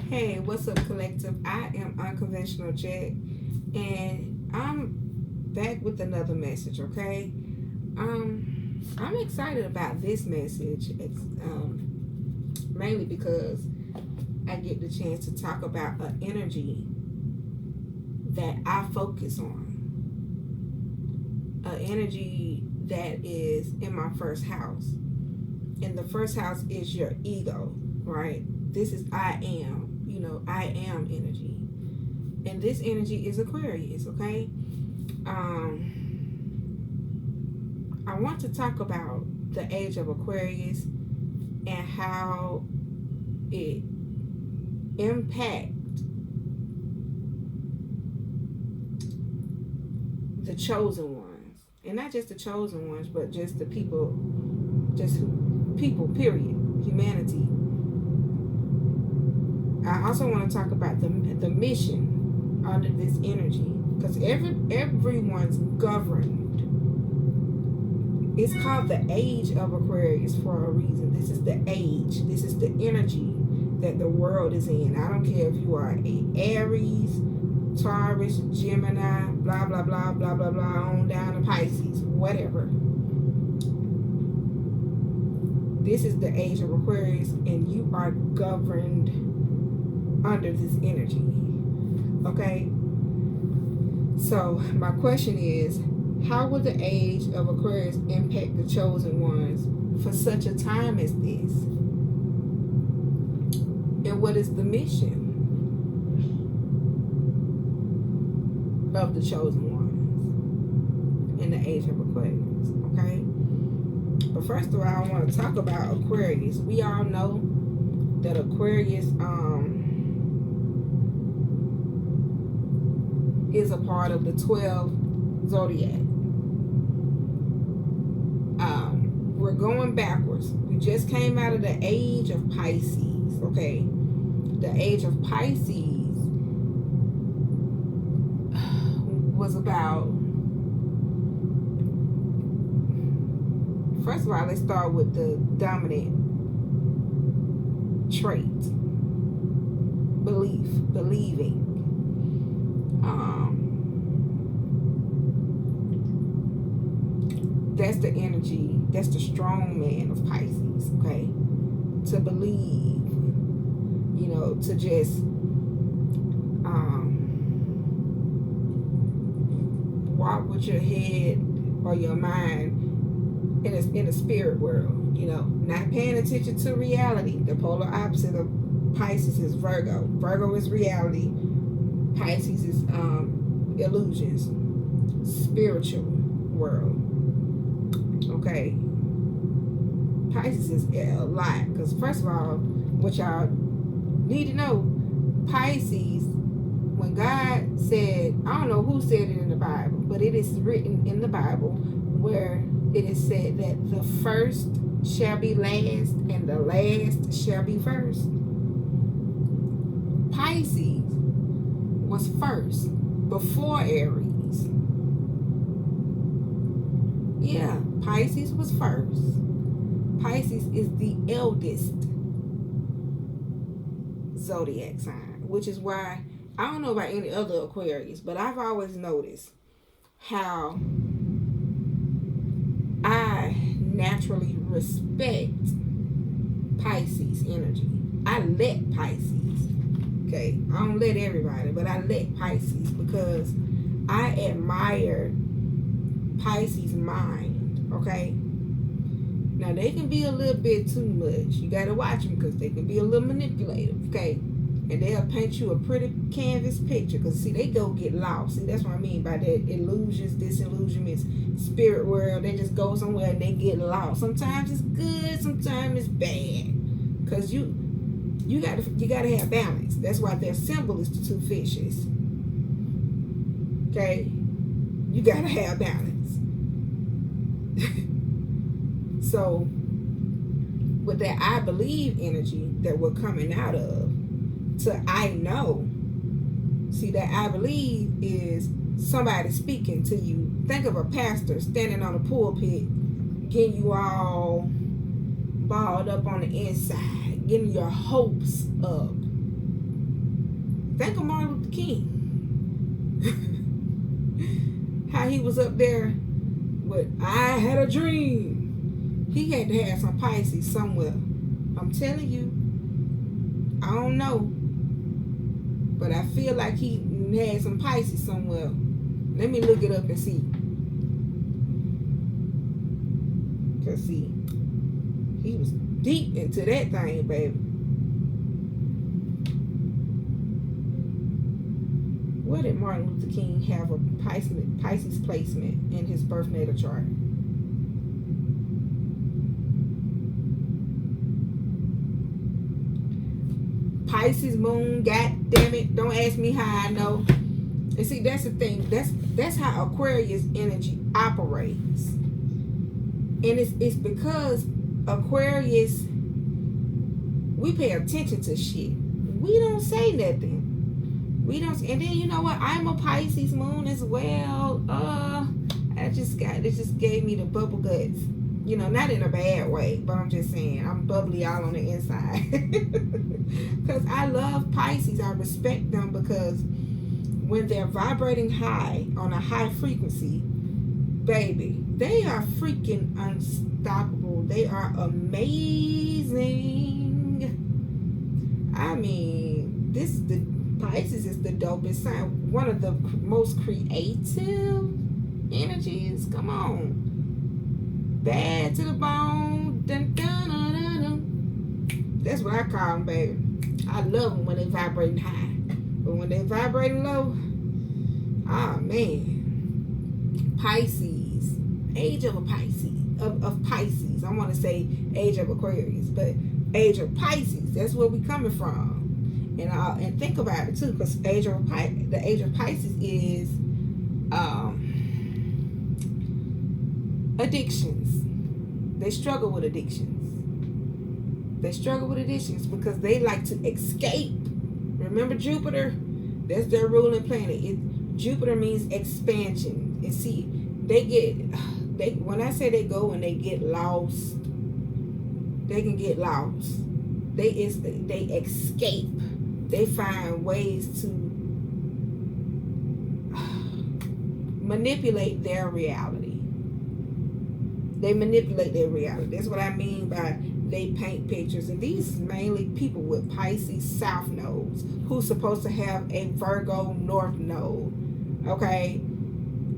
Hey, what's up, collective? I am Unconventional Jet, and I'm back with another message. Okay, I'm excited about this message. It's mainly because I get the chance to talk about an energy that I focus on, an energy that is in my first house, and the first house is your ego, right? This is I am, I am energy, and this energy is Aquarius. Okay. I want to talk about the age of Aquarius and how it impact the chosen ones, and not just the chosen ones, but just the people, just people. Period. Humanity. I also want to talk about the mission under this energy, because everyone's governed. It's called the age of Aquarius for a reason. This is the age. This is the energy that the world is in. I don't care if you are a Aries, Taurus, Gemini, blah blah blah blah blah blah, on down to Pisces, whatever. This is the age of Aquarius, and you are governed under this energy. Okay? So, my question is, how will the age of Aquarius impact the chosen ones for such a time as this? And what is the mission of the chosen ones in the age of Aquarius? Okay? But first of all, I want to talk about Aquarius. We all know that Aquarius is a part of the 12 zodiac. We're going backwards. We just came out of the age of Pisces. Okay, the age of Pisces was about. First of all, let's start with the dominant trait: believing. That's the energy. That's the strong man of Pisces. Okay, to believe. To just walk with your head or your mind in a spirit world. Not paying attention to reality. The polar opposite of Pisces is Virgo. Virgo is reality. Pisces is illusions, spiritual world. Okay, Pisces is a lot, because first of all, what y'all need to know, Pisces, when God said, I don't know who said it in the Bible, but it is written in the Bible where it is said that the first shall be last and the last shall be first. Pisces was first before Aries. Yeah, Pisces was first. Pisces is the eldest zodiac sign, which is why I don't know about any other Aquarius, but I've always noticed how I naturally respect Pisces energy. I let Pisces. Okay, I don't let everybody, but I let Pisces because I admire Pisces mind. Okay, now they can be a little bit too much. You gotta watch them because they can be a little manipulative. Okay, and they'll paint you a pretty canvas picture. Because see, they go get lost. See, that's what I mean by that illusions, disillusionments, spirit world. They just go somewhere and they get lost. Sometimes it's good, sometimes it's bad. Because you gotta have balance. That's why their symbol is the two fishes. Okay, you gotta have balance. So with that I believe energy that we're coming out of to I know, see, that I believe is somebody speaking to you. Think of a pastor standing on a pulpit getting you all balled up on the inside, getting your hopes up, Think of Martin Luther King. How he was up there with, I had a dream. He had to have some Pisces somewhere. I'm telling you. I don't know. But I feel like he had some Pisces somewhere. Let me look it up and see. Because see, he was deep into that thing, baby. Where did Martin Luther King have a Pisces placement in his birth natal chart? Pisces moon, god damn it. Don't ask me how I know. And see, that's the thing. That's how Aquarius energy operates. And it's because Aquarius, we pay attention to shit. We don't say nothing. We don't, and then you know what? I'm a Pisces moon as well. It just gave me the bubble guts. You know, not in a bad way, but I'm just saying I'm bubbly all on the inside. Because I love Pisces. I respect them because when they're vibrating high on a high frequency, baby, they are freaking unstoppable. They are amazing. I mean, the Pisces is the dopest sign. One of the most creative energies. Come on. Bad to the bone. Dun, dun, dun, dun, dun. That's what I call them, baby. I love them when they vibrating high. But when they vibrating low, ah, man. Pisces. Age of a Pisces. Of Pisces. I want to say age of Aquarius. But age of Pisces. That's where we coming from. And think about it too. Because the age of Pisces is addictions. They struggle with addictions. Because they like to escape. Remember Jupiter? That's their ruling planet. Jupiter means expansion. And see, when I say they go and they get lost, they can get lost. They escape. They find ways to manipulate their reality. That's what I mean by they paint pictures. And these is mainly people with Pisces South nodes who's supposed to have a Virgo North node. Okay?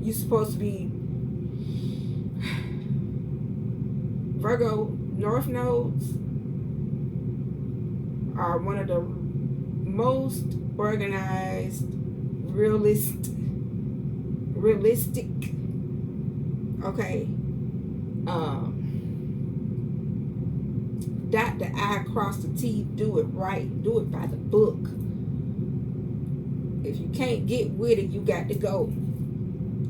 You're supposed to be Virgo North nodes are one of the most organized, realistic, okay, dot the I, cross the T, do it right, do it by the book. If you can't get with it, you got to go,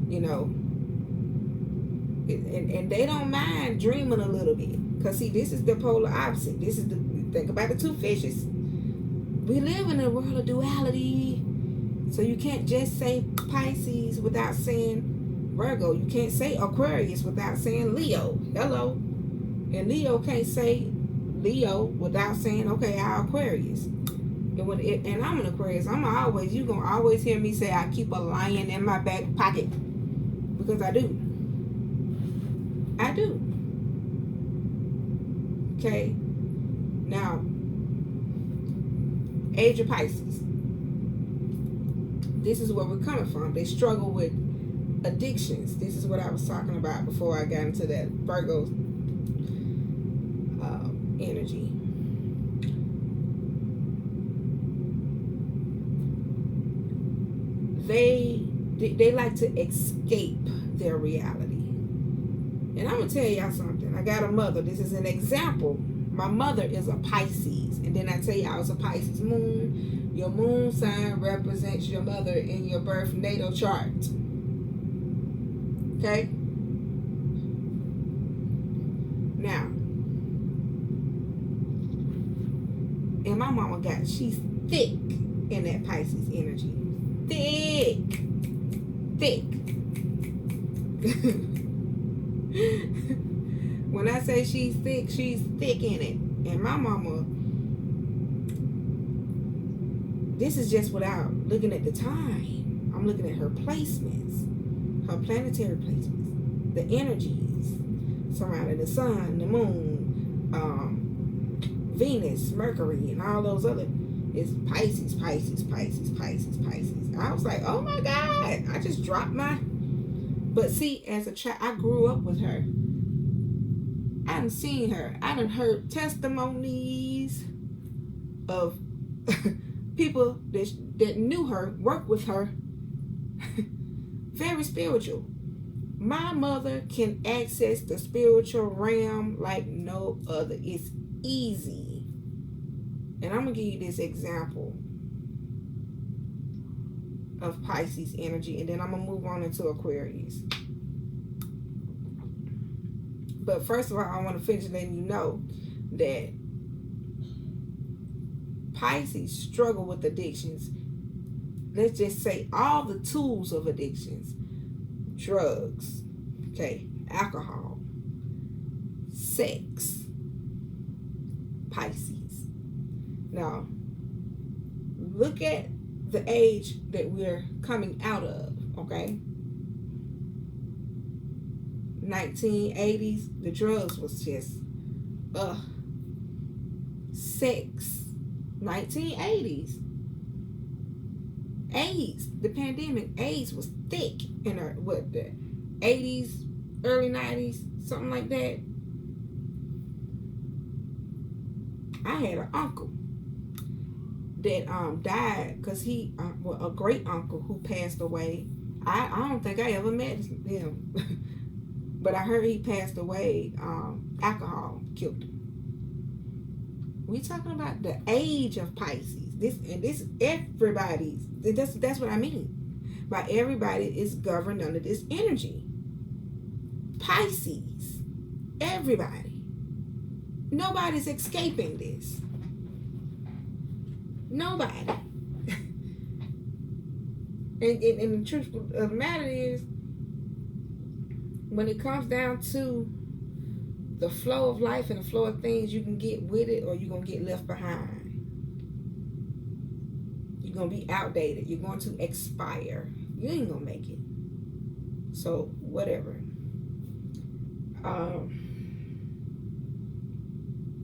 you know. And they don't mind dreaming a little bit. Because see, this is the polar opposite. Think about the two fishes. We live in a world of duality. So you can't just say Pisces without saying Virgo. You can't say Aquarius without saying Leo. Hello. And Leo can't say Leo without saying, okay, I'm Aquarius. And I'm an Aquarius. You're going to always hear me say I keep a lion in my back pocket. Because I do. Okay. Now, age of Pisces. This is where we're coming from. They struggle with addictions. This is what I was talking about before I got into that Virgo energy. They like to escape their reality. And I'm going to tell y'all something. I got a mother. This is an example. My mother is a Pisces. And then I tell y'all it's a Pisces moon. Your moon sign represents your mother in your birth natal chart. Okay? Now, and my mama she's thick in that Pisces energy. Thick. When I say she's thick in it. And my mama, this is just without looking at the time. I'm looking at her placements, her planetary placements, the energies surrounding the sun, the moon, Venus, Mercury, and all those other. It's Pisces, Pisces, Pisces, Pisces, Pisces. I was like, oh my God, I just dropped my. But see, as a child, I grew up with her. I done seen her. I done heard testimonies of people that knew her, worked with her. Very spiritual. My mother can access the spiritual realm like no other. It's easy. And I'm going to give you this example of Pisces energy, and then I'm going to move on into Aquarius. But first of all, I want to finish letting you know that Pisces struggle with addictions. Let's just say all the tools of addictions. Drugs, okay, alcohol, sex, Pisces. Now, look at the age that we're coming out of, okay? 1980s, the drugs was just, sex. 1980s, AIDS, the pandemic, AIDS was thick in our, what, the 80s, early 90s, something like that. I had an uncle that died because he, a great uncle who passed away. I don't think I ever met him, but I heard he passed away. Alcohol killed him. We talking about the age of Pisces. This everybody's. That's what I mean. By everybody is governed under this energy. Pisces. Everybody. Nobody's escaping this. Nobody. and the truth of the matter is, when it comes down to the flow of life and the flow of things, you can get with it or you're going to get left behind. You're going to be outdated. You're going to expire. You ain't going to make it. So, whatever.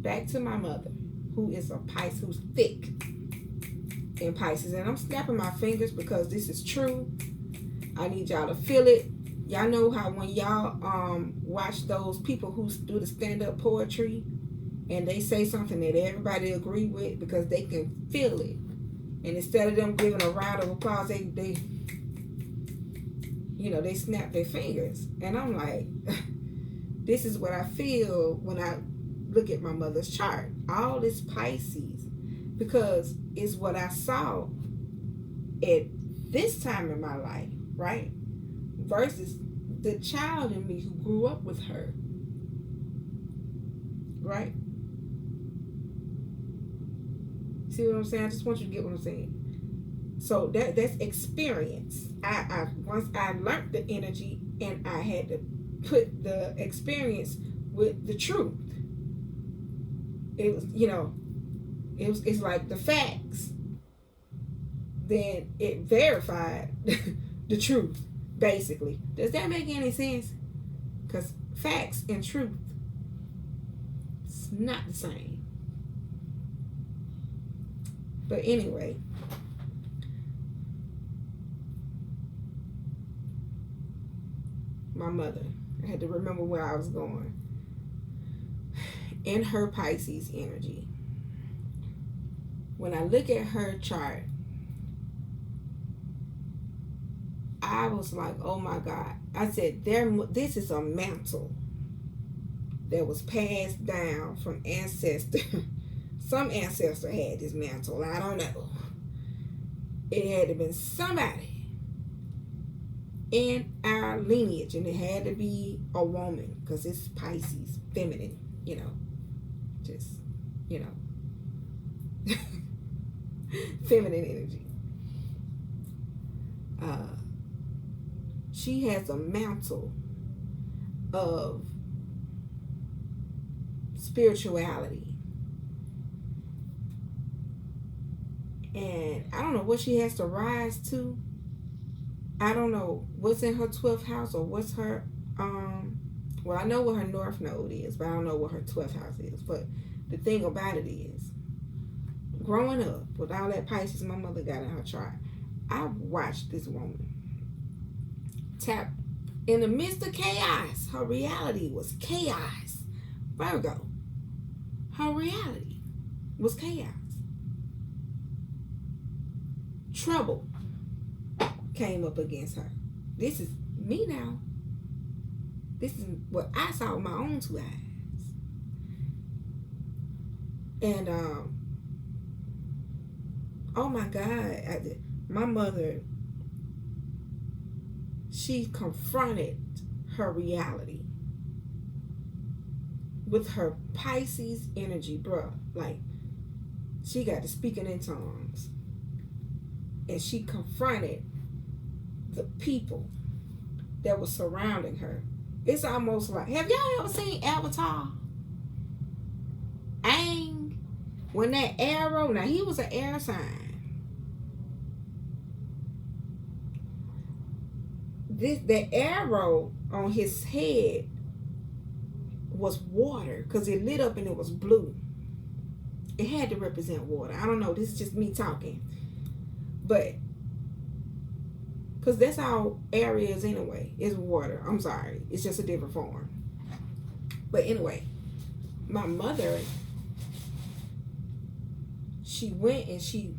Back to my mother, who is a Pisces, who's thick in Pisces. And I'm snapping my fingers because this is true. I need y'all to feel it. Y'all know how when y'all watch those people who do the stand-up poetry and they say something that everybody agree with because they can feel it. And instead of them giving a round of applause, they snap their fingers. And I'm like, this is what I feel when I look at my mother's chart. All this Pisces, because it's what I saw at this time in my life, right? Versus the child in me who grew up with her, right? See what I'm saying? I just want you to get what I'm saying. So that's experience. I once I learned the energy and I had to put the experience with the truth. It was, it's like the facts. Then it verified the truth, basically. Does that make any sense? Because facts and truth, it's not the same. But anyway, my mother, I had to remember where I was going. In her Pisces energy, when I look at her chart, I was like, oh my God. I said, this is a mantle that was passed down from ancestor. Some ancestor had this mantle. I don't know. It had to have been somebody in our lineage, and it had to be a woman because it's Pisces, feminine, just, feminine energy. She has a mantle of spirituality. And I don't know what she has to rise to. I don't know what's in her 12th house or what's her, well, I know what her North Node is, but I don't know what her 12th house is. But the thing about it is, growing up with all that Pisces my mother got in her chart, I watched this woman tap in the midst of chaos. Her reality was chaos. Virgo, her reality was chaos. Trouble came up against her. This is me now. This is what I saw with my own two eyes. And oh my God, my mother, she confronted her reality with her Pisces energy, bruh. Like, she got to speaking in tongues. And she confronted the people that were surrounding her. It's almost like, have y'all ever seen Avatar? Aang, when that arrow, now he was an air sign. The arrow on his head was water because it lit up and it was blue. It had to represent water. I don't know. This is just me talking. But because that's how air is anyway. It's water. I'm sorry. It's just a different form. But anyway, my mother, she went and she,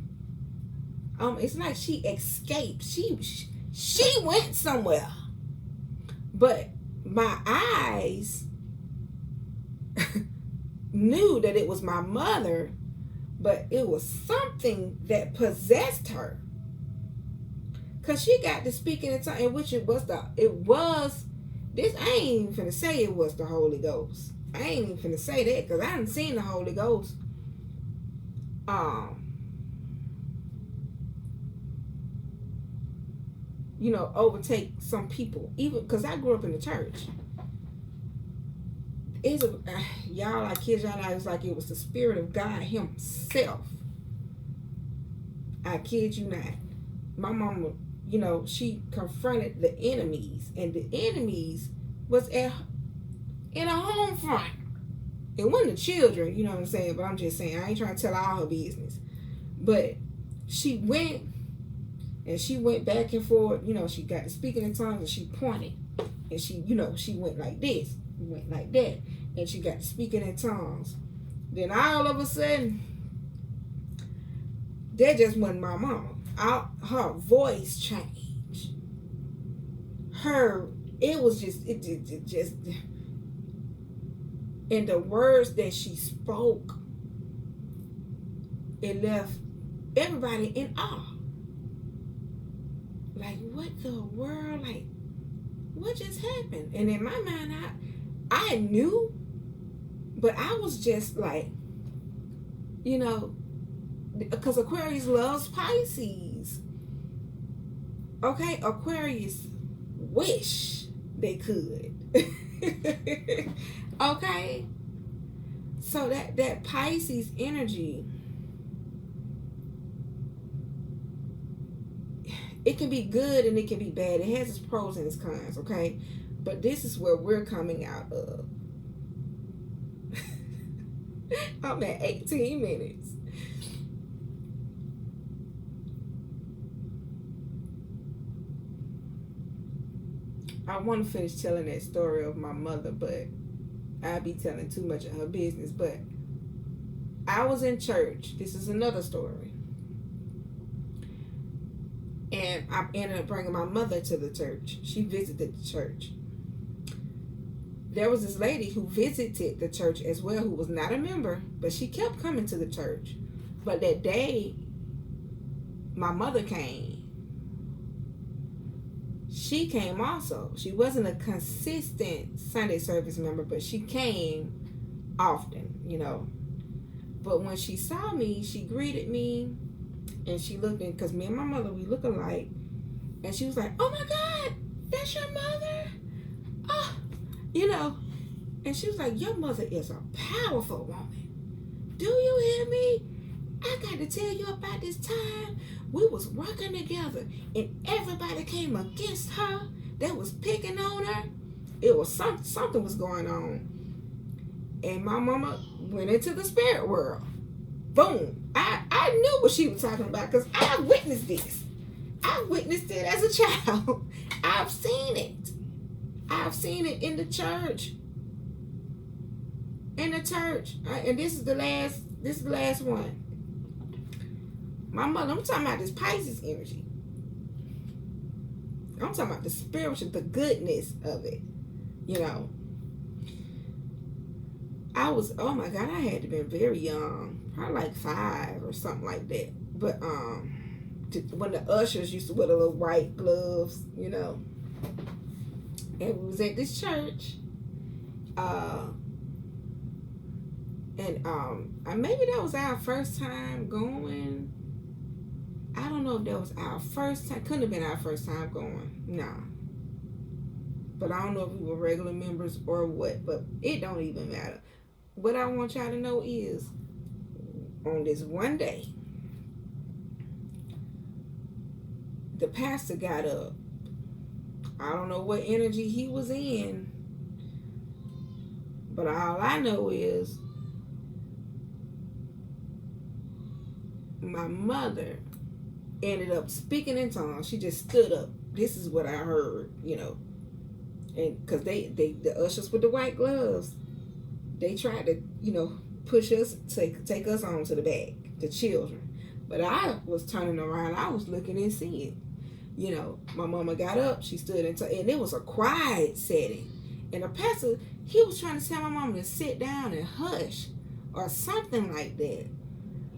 it's like she escaped. She went somewhere. But my eyes knew that it was my mother, but it was something that possessed her. Cause she got to speak in a tongue, in which it was this. I ain't even finna say it was the Holy Ghost. I ain't even finna say that because I haven't seen the Holy Ghost. Overtake some people. Even because I grew up in the church. Y'all, I kid y'all not, it's like it was the Spirit of God Himself. I kid you not. My mama, she confronted the enemies, and the enemies was in a home front. It wasn't the children, you know what I'm saying? But I'm just saying, I ain't trying to tell all her business. But she went back and forth. She got to speaking in tongues, and she pointed, and she went like this, went like that, and she got to speaking in tongues. Then all of a sudden, that just wasn't my mama. Her voice changed. It just, and the words that she spoke, it left everybody in awe. Like, what the world? Like, what just happened? And in my mind, I knew, but I was just like, because Aquarius loves Pisces. Okay, Aquarius wish they could. Okay, so that Pisces energy, it can be good and it can be bad. It has its pros and its cons. Okay, but this is where we're coming out of. I'm at 18 minutes. I want to finish telling that story of my mother, but I'd be telling too much of her business. But I was in church. This is another story. And I ended up bringing my mother to the church. She visited the church. There was this lady who visited the church as well, who was not a member, but she kept coming to the church. But that day, my mother came. She came also. She wasn't a consistent Sunday service member, but she came often, But when she saw me, she greeted me, and she looked in, because me and my mother, we look alike. And she was like, "Oh my God, that's your mother?" Oh, And she was like, "Your mother is a powerful woman. Do you hear me?" I got to tell you about this time we was working together and everybody came against her. They was picking on her. It was something was going on. And my mama went into the spirit world. Boom. I knew what she was talking about because I witnessed this. I witnessed it as a child. I've seen it. I've seen it in the church. In the church. And this is the last one. My mother, I'm talking about this Pisces energy. I'm talking about the spiritual, the goodness of it. You know. Oh my God, I had to be very young. Probably like 5 or something like that. But when the ushers used to wear the little white gloves, you know. And we was at this church. And maybe that was our first time going. I don't know if that was our first time. Couldn't have been our first time going. Nah. But I don't know if we were regular members or what. But it don't even matter. What I want y'all to know is, on this one day, the pastor got up. I don't know what energy he was in. But all I know is, my mother ended up speaking in tongues. She just stood up. This is what I heard, you know. And because the ushers with the white gloves, they tried to, you know, push us, take us on to the back, the children. But I was turning around. I was looking and seeing. You know, my mama got up. She stood and it was a quiet setting. And the pastor, he was trying to tell my mama to sit down and hush or something like that.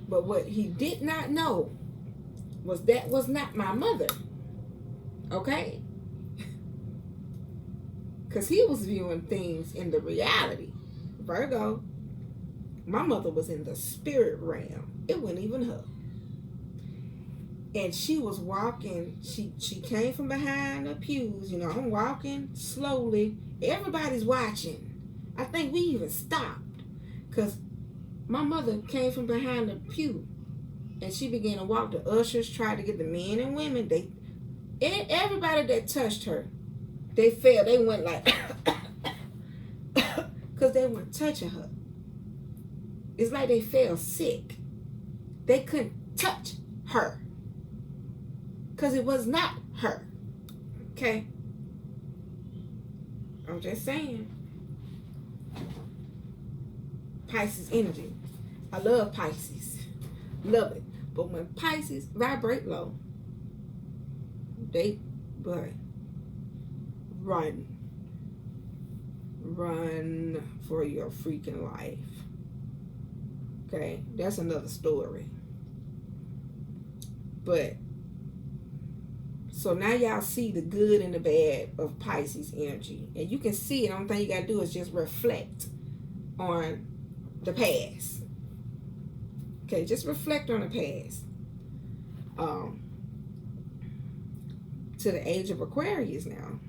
But what he did not know was that was not my mother. Okay? Because he was viewing things in the reality. Virgo, my mother was in the spirit realm. It wasn't even her. And she was walking. She came from behind the pews. You know, I'm walking slowly. Everybody's watching. I think we even stopped. Because my mother came from behind the pew. And she began to walk. The ushers tried to get the men and women. Everybody that touched her, they fell. They went like... because they weren't touching her. It's like they fell sick. They couldn't touch her. Because it was not her. Okay? I'm just saying. Pisces energy. I love Pisces. Love it. But when Pisces vibrate low, they run. Run for your freaking life. Okay? That's another story. But so now y'all see the good and the bad of Pisces energy. And you can see it. The only thing you got to do is just reflect on the past. Okay, just reflect on the past. To the age of Aquarius now,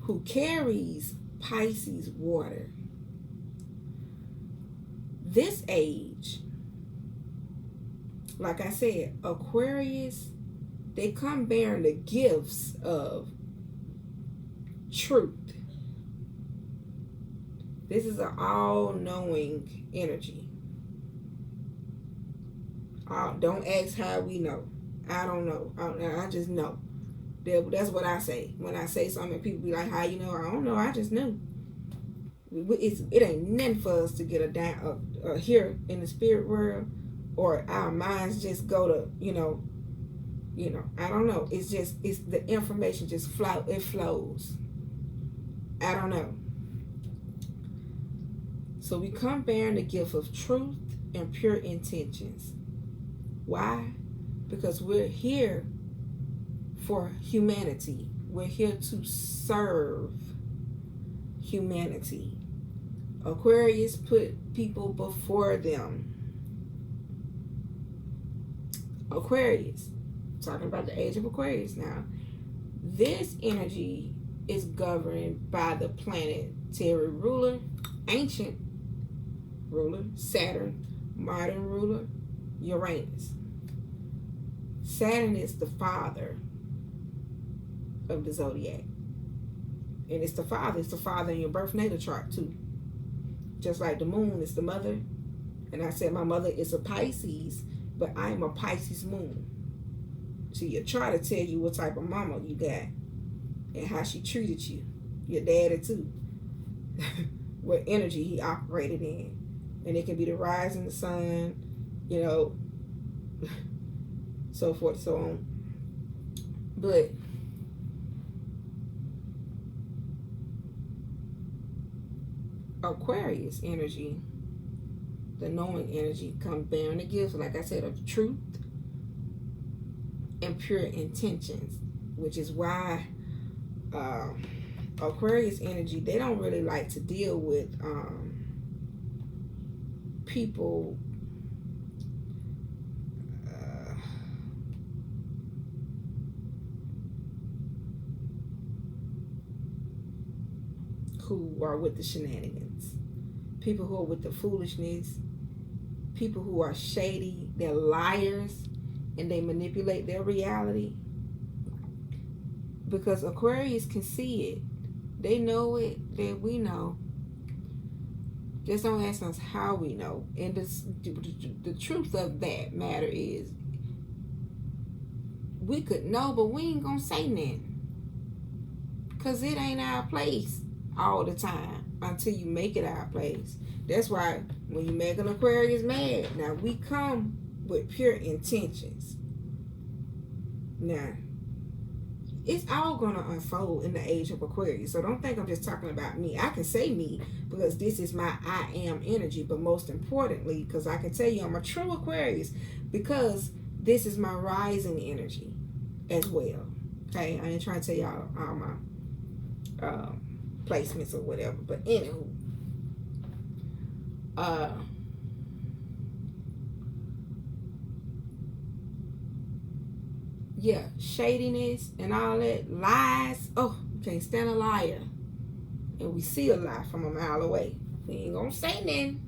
who carries Pisces water. This age, like I said, Aquarius, they come bearing the gifts of truth. This is an all-knowing energy. Don't ask how we know. I don't know. I just know. That's what I say. When I say something, people be like, how you know? I don't know. I just knew. It ain't nothing for us to get here in the spirit world, or our minds just go to, you know, I don't know. It's the information just flows. I don't know. So we come bearing the gift of truth and pure intentions. Why? Because we're here for humanity. We're here to serve humanity. Aquarius put people before them. Aquarius, talking about the age of Aquarius now. This energy is governed by the planetary ruler, ancient ruler, Saturn, modern ruler, Uranus. Saturn is the father of the zodiac. And it's the father in your birth natal chart too. Just like the moon is the mother. And I said my mother is a Pisces, but I am a Pisces moon. So you try to tell you what type of mama you got and how she treated you. Your daddy too. What energy he operated in. And it can be the rising the sun, you know, so forth, so on. But Aquarius energy, the knowing energy, comes bearing the gifts, like I said, of truth and pure intentions, which is why Aquarius energy, they don't really like to deal with people who are with the shenanigans, people who are with the foolishness, people who are shady, they're liars, and they manipulate their reality. Because Aquarius can see it. They know it, that we know. Just don't ask us how we know. And the truth of that matter is, we could know, but we ain't gonna say nothing. Because it ain't our place all the time until you make it our place. That's why when you make an Aquarius mad, now we come with pure intentions. Now, it's all going to unfold in the age of Aquarius. So don't think I'm just talking about me. I can say me because this is my I am energy. But most importantly, because I can tell you I'm a true Aquarius because this is my rising energy as well. Okay? I ain't trying to tell y'all all my placements or whatever. But anywho. Yeah, shadiness and all that, lies. Oh, can't stand a liar. And we see a lie from a mile away. We ain't gonna say nothing.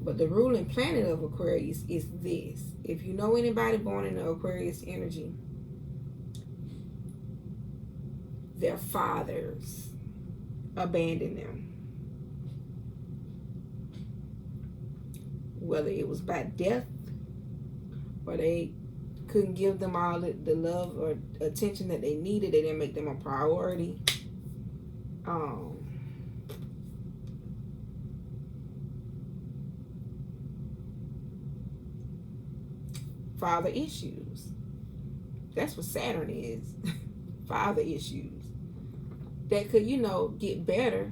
But the ruling planet of Aquarius is this. If you know anybody born in the Aquarius energy, their fathers abandoned them. Whether it was by death or they couldn't give them all the love or attention that they needed. They didn't make them a priority. Father issues. That's what Saturn is. Father issues. That could, get better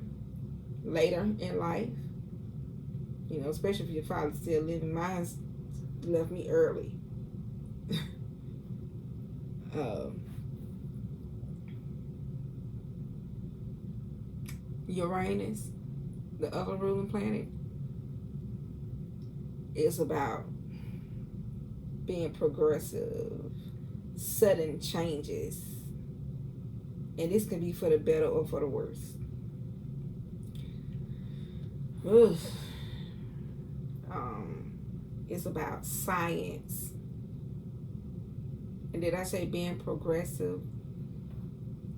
later in life. Especially if your father's still living. Mine's left me early. Uranus, the other ruling planet, is about being progressive, sudden changes. And this can be for the better or for the worse. Ugh. It's about science. And did I say being progressive?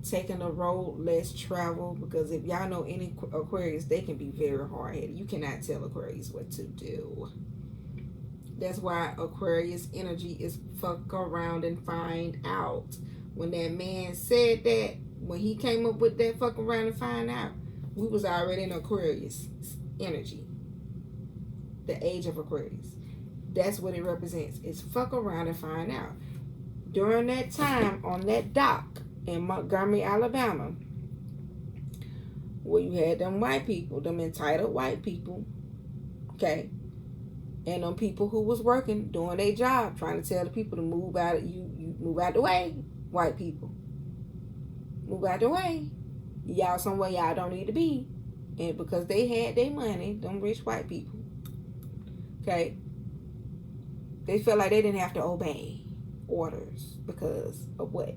Taking a road less traveled. Because if y'all know any Aquarius, they can be very hard-headed. You cannot tell Aquarius what to do. That's why Aquarius energy is fuck around and find out. When that man said that, when he came up with that fuck around and find out, we was already in Aquarius energy. The age of Aquarius. That's what it represents. It's fuck around and find out. During that time on that dock in Montgomery, Alabama, where you had them white people, them entitled white people, okay, and them people who was working, doing their job, trying to tell the people to move out. You move out the way, white people. Move out the way. Y'all somewhere y'all don't need to be. And because they had their money, them rich white people, okay, they felt like they didn't have to obey orders because of what?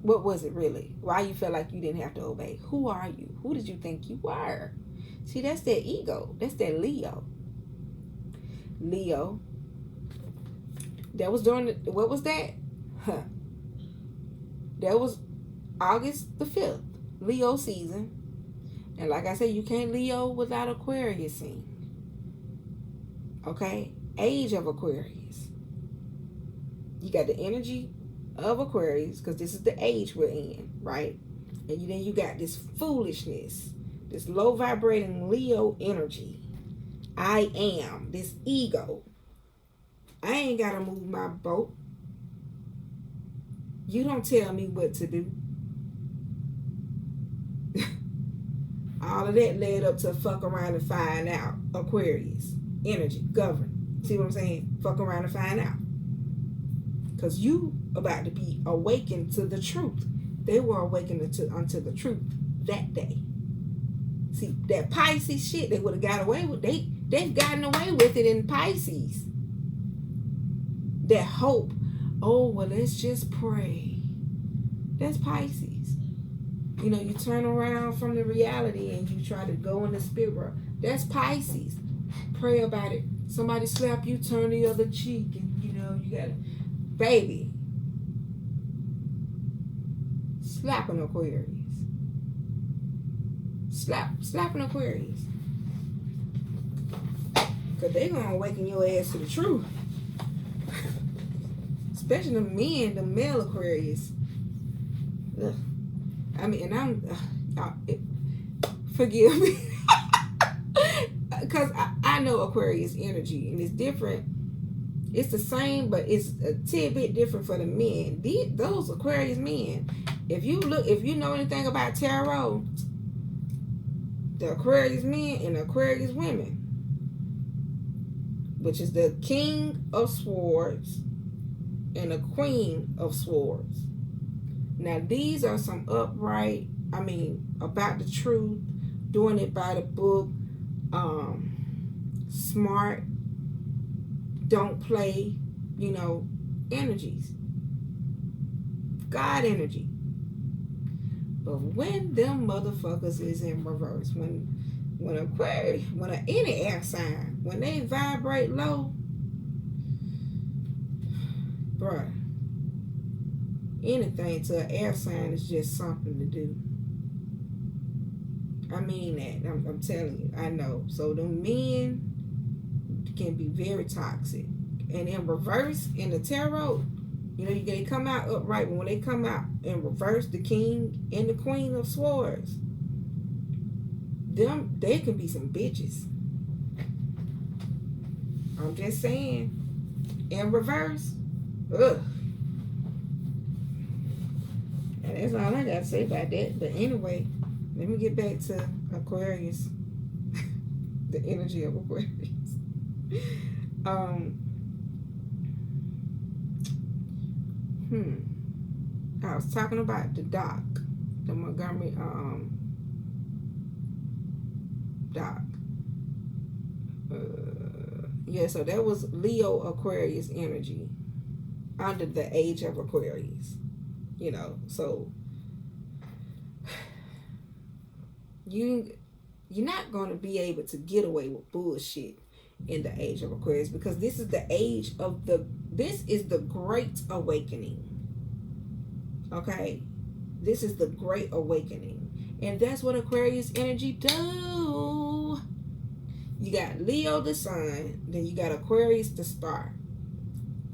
What was it really? Why you felt like you didn't have to obey? Who are you? Who did you think you were? See, that's that ego. That's that Leo. Leo. That was during what was that? Huh. That was August the 5th. Leo season. And like I said, you can't Leo without Aquarius scene. Okay? Age of Aquarius. You got the energy of Aquarius, because this is the age we're in, right? And then you got this foolishness, this low vibrating Leo energy. I am, this ego. I ain't got to move my boat. You don't tell me what to do. All of that led up to fuck around and find out. Aquarius energy, govern. See what I'm saying? Fuck around and find out. Because you about to be awakened to the truth. They were awakened unto the truth that day. See, that Pisces shit, they would have got away with. They've gotten away with it in Pisces. That hope. Oh, well, let's just pray. That's Pisces. You know, you turn around from the reality and you try to go in the spirit world. That's Pisces. Pray about it. Somebody slap you, turn the other cheek, and you know, you gotta, baby, slap an Aquarius. Slap an Aquarius. Because they're going to awaken your ass to the truth. Especially the men, the male Aquarius. Ugh. I mean, and forgive me. Because I know Aquarius energy, and it's different. It's the same, but it's a tidbit different for the men. Those Aquarius men, if you know anything about tarot, the Aquarius men and the Aquarius women, which is the King of Swords and the Queen of Swords. Now, these are some upright, about the truth, doing it by the book, smart, don't play, energies. God energy. But when them motherfuckers is in reverse, when Aquarius, when any air sign, when they vibrate low, bruh, anything to an air sign is just something to do. I mean that. I'm telling you. I know. So the men can be very toxic. And in reverse, in the tarot, they come out upright. But when they come out in reverse, the King and the Queen of Swords, they can be some bitches. I'm just saying. In reverse, ugh. And that's all I got to say about that. But anyway, let me get back to Aquarius. The energy of Aquarius. I was talking about the dock. The Montgomery dock. So that was Leo Aquarius energy under the age of Aquarius. So you're not going to be able to get away with bullshit in the age of Aquarius, because this is the age of this is the great awakening. Okay? This is the great awakening. And that's what Aquarius energy do. You got Leo the sun, then you got Aquarius the star.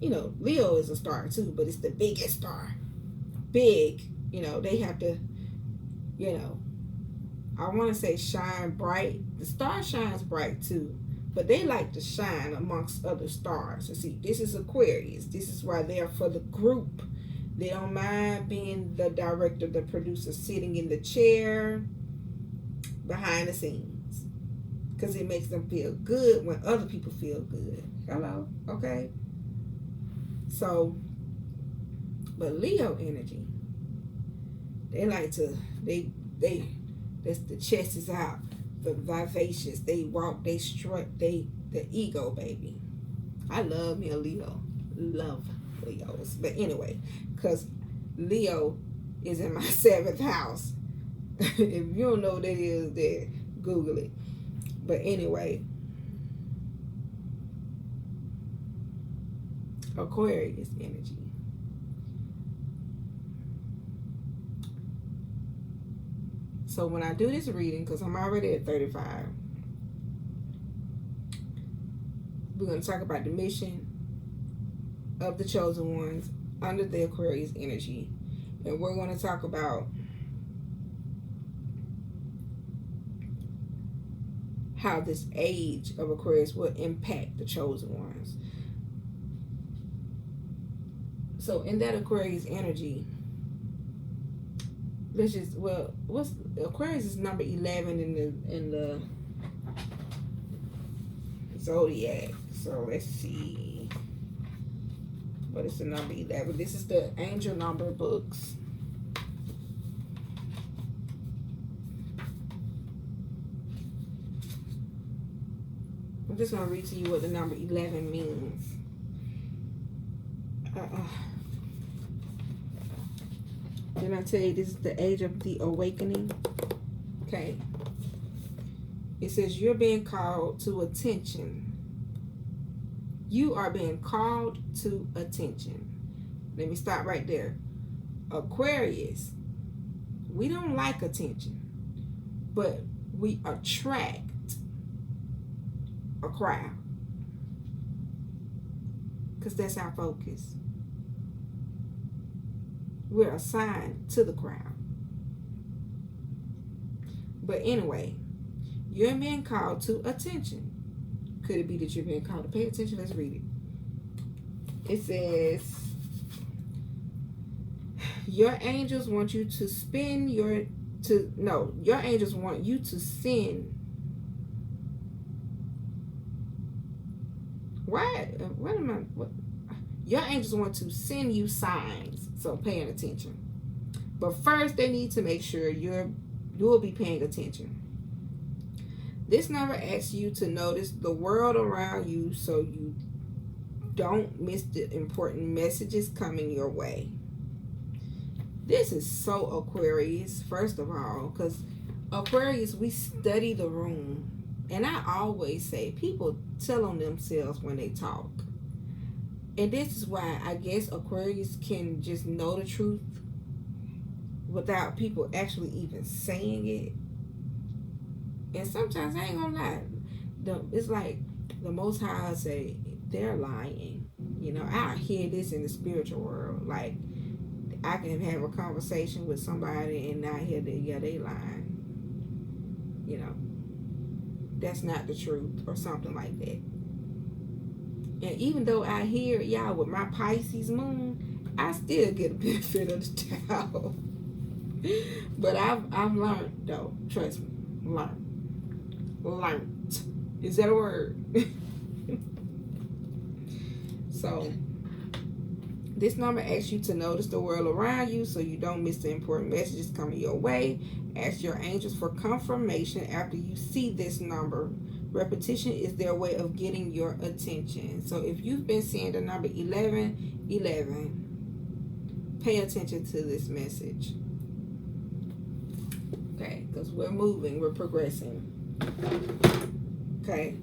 Leo is a star too, but it's the biggest star. Big, they have to, I want to say shine bright. The star shines bright too, but they like to shine amongst other stars. So see, this is Aquarius. This is why they're for the group. They don't mind being the director, the producer, sitting in the chair behind the scenes, because it makes them feel good when other people feel good. Hello? Okay? So, but Leo energy, they like to, that's the chest is out, the vivacious, they walk, they strut, the ego, baby. I love me a Leo. Love Leos. But anyway, because Leo is in my 7th house. If you don't know what that is, then Google it. But anyway, Aquarius energy. So when I do this reading, because I'm already at 35, we're going to talk about the mission of the chosen ones under the Aquarius energy. And we're going to talk about how this age of Aquarius will impact the chosen ones. So in that Aquarius energy, let's just, well, what's Aquarius is number 11 in the zodiac. So let's see, what is the number 11? This is the angel number books. I'm just going to read to you what the number 11 means. Then I tell you, this is the age of the awakening. Okay. It says you're being called to attention. You are being called to attention. Let me stop right there. Aquarius, we don't like attention, but we attract a crowd, because that's our focus. We're assigned to the crowd. But anyway, you're being called to attention. Could it be that you're being called to pay attention? Let's read it. It says, your angels want you to spend your angels want you to send. What? Your angels want to send you signs, so paying attention. But first, they need to make sure you'll be paying attention. This number asks you to notice the world around you so you don't miss the important messages coming your way. This is so Aquarius, first of all, because Aquarius, we study the room. And I always say, people tell on themselves when they talk. And this is why I guess Aquarius can just know the truth without people actually even saying it. And sometimes, I ain't gonna lie, it's like the Most High say, they're lying. You know, I hear this in the spiritual world. Like, I can have a conversation with somebody and I hear that, yeah, they lying. You know, that's not the truth or something like that. And even though I hear y'all with my Pisces moon, I still get a benefit of the doubt. But I've learned, though, trust me, learned. Is that a word? So this number asks you to notice the world around you so you don't miss the important messages coming your way. Ask your angels for confirmation after you see this number. Repetition is their way of getting your attention. So if you've been seeing the number 11, pay attention to this message. Okay, because we're moving, we're progressing. Okay.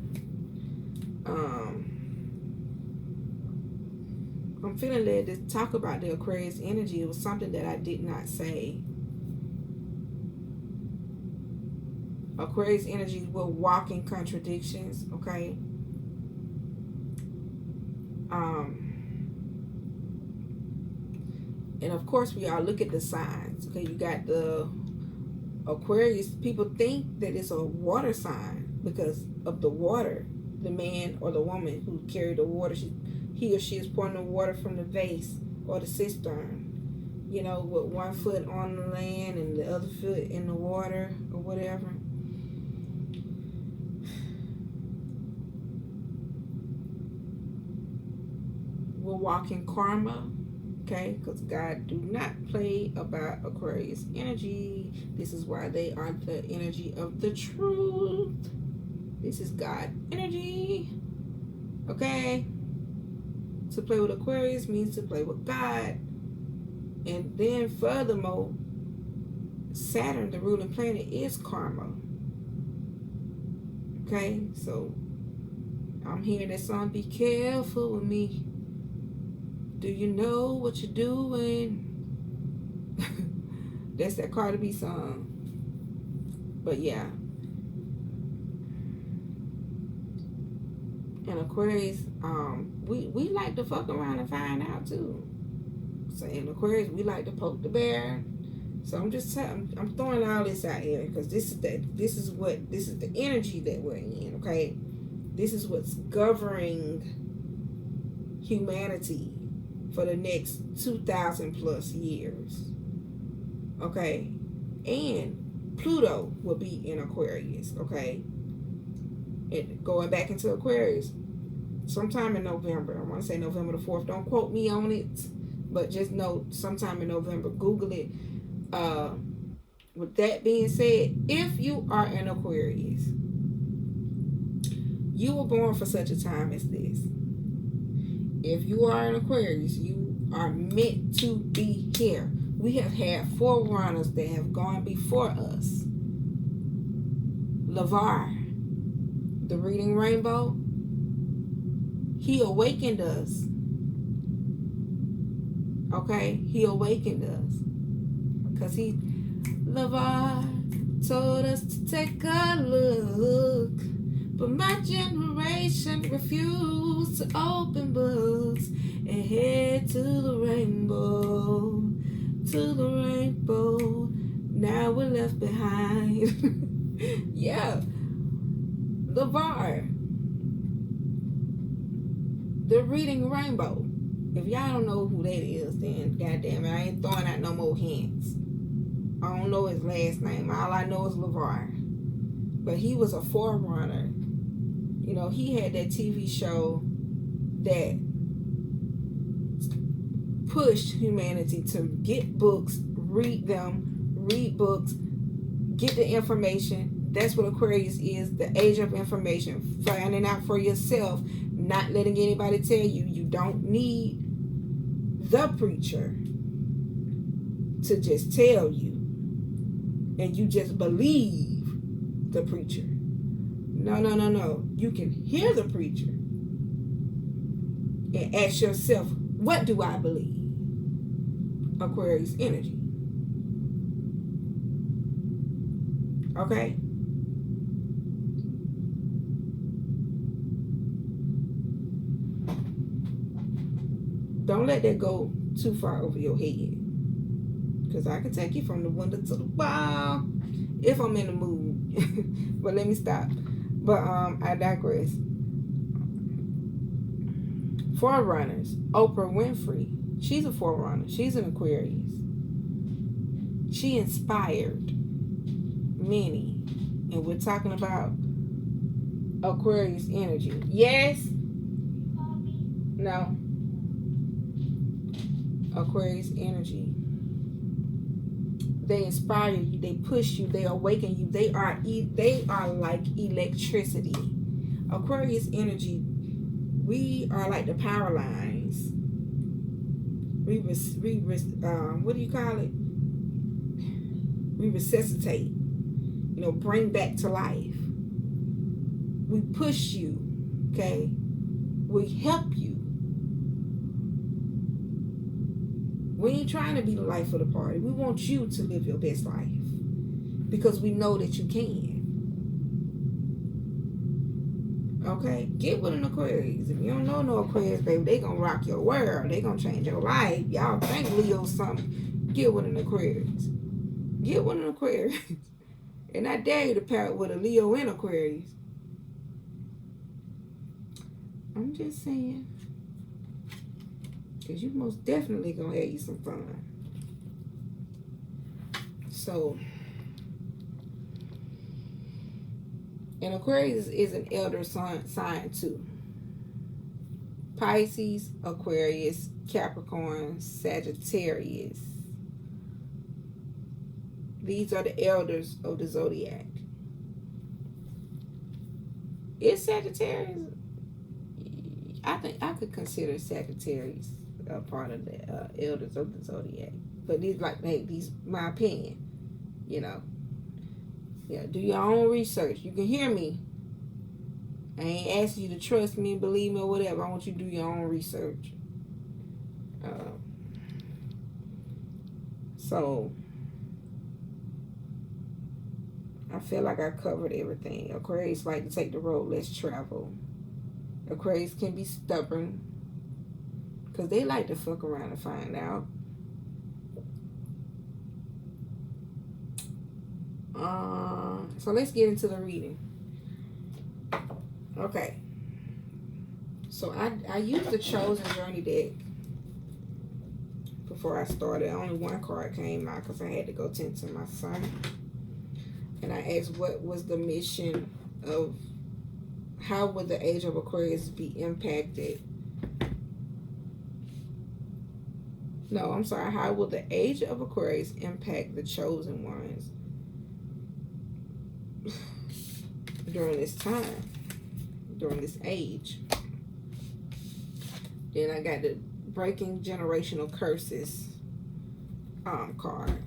I'm feeling led to talk about the Aquarius energy. It was something that I did not say. Aquarius energy will walk in contradictions, okay? And of course, we all look at the signs, okay? You got the Aquarius. People think that it's a water sign because of the water. The man or the woman who carried the water, he or she is pouring the water from the vase or the cistern, you know, with one foot on the land and the other foot in the water or whatever. We'll walk in karma, okay, because God do not play about Aquarius energy. This is why they are the energy of the truth. This is God energy, okay? To play with Aquarius means to play with God. And then furthermore, Saturn, the ruling planet, is karma. Okay, so I'm hearing that song, be careful with me. Do you know what you're doing? That's that Cardi B song. But yeah. And Aquarius, we like to fuck around and find out too. So in Aquarius, we like to poke the bear. So I'm just I'm throwing all this out here because this is the energy that we're in. Okay, this is what's governing humanity for the next 2,000 plus years. Okay, and Pluto will be in Aquarius. Okay, and going back into Aquarius sometime in November. I want to say November the 4th. Don't quote me on it, but just know sometime in November. Google it. With that being said, if you are an Aquarius, you were born for such a time as this. If you are an Aquarius, you are meant to be here. We have had forerunners that have gone before us. LeVar, the Reading Rainbow, he awakened us. Okay? He awakened us. Because LeVar told us to take a look. But my generation refused to open books and head to the rainbow. To the rainbow. Now we're left behind. Yeah. LeVar, the Reading Rainbow. If y'all don't know who that is, then goddamn it, I ain't throwing out no more hints. I don't know his last name. All I know is LeVar. But he was a forerunner. You know, he had that TV show that pushed humanity to get books, read them, read books, get the information. That's what Aquarius is, the age of information. Finding out for yourself, not letting anybody tell you. You don't need the preacher to just tell you. And you just believe the preacher. No. You can hear the preacher and ask yourself, what do I believe? Aquarius energy. Okay? Don't let that go too far over your head. Because I can take you from the window to the wall if I'm in the mood. But let me stop. But I digress. Forerunners. Oprah Winfrey. She's a forerunner. She's an Aquarius. She inspired many. And we're talking about Aquarius energy. Yes? No. Aquarius energy. They inspire you. They push you. They awaken you. They are like electricity. Aquarius energy. We are like the power lines. What do you call it? We resuscitate. You know, bring back to life. We push you. Okay. We help you. We ain't trying to be the life of the party. We want you to live your best life because we know that you can. Okay? Get with an Aquarius. If you don't know no Aquarius, baby, they gonna rock your world. They gonna change your life. Y'all think Leo's something. Get with an Aquarius. Get with an Aquarius. And I dare you to pair it with a Leo and Aquarius. I'm just saying. Because you most definitely going to have you some fun. So, and Aquarius is an elder sign too. Pisces, Aquarius, Capricorn, Sagittarius. These are the elders of the zodiac. Is Sagittarius? I think I could consider Sagittarius a part of the elders of the zodiac. But these my opinion, you know. Yeah, do your own research. You can hear me. I ain't asking you to trust me, believe me, or whatever. I want you to do your own research. So I feel like I covered everything. Aquarius like to take the road less traveled. Aquarius can be stubborn because they like to fuck around and find out. So let's get into the reading. Okay. So I used the Chosen Journey deck before I started. Only one card came out because I had to go tend to my son. And I asked what was the mission of how would the age of Aquarius be impacted? No, I'm sorry. How will the age of Aquarius impact the chosen ones during this time, during this age? Then I got the Breaking Generational Curses card.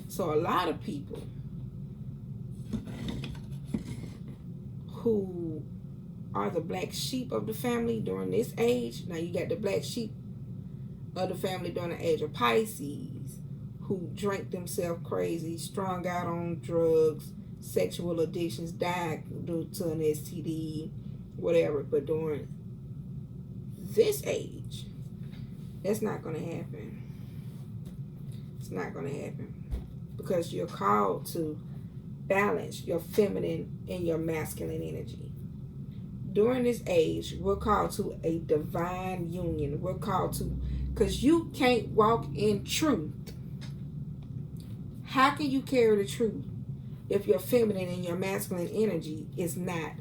So a lot of people who are the black sheep of the family during this age. Now you got the black sheep of the family during the age of Pisces, who drank themselves crazy, strung out on drugs, sexual addictions, died due to an STD, whatever. But during this age, that's not going to happen. It's not going to happen because you're called to balance your feminine and your masculine energy. During this age, we're called to a divine union. We're called to, because you can't walk in truth. How can you carry the truth if your feminine and your masculine energy is not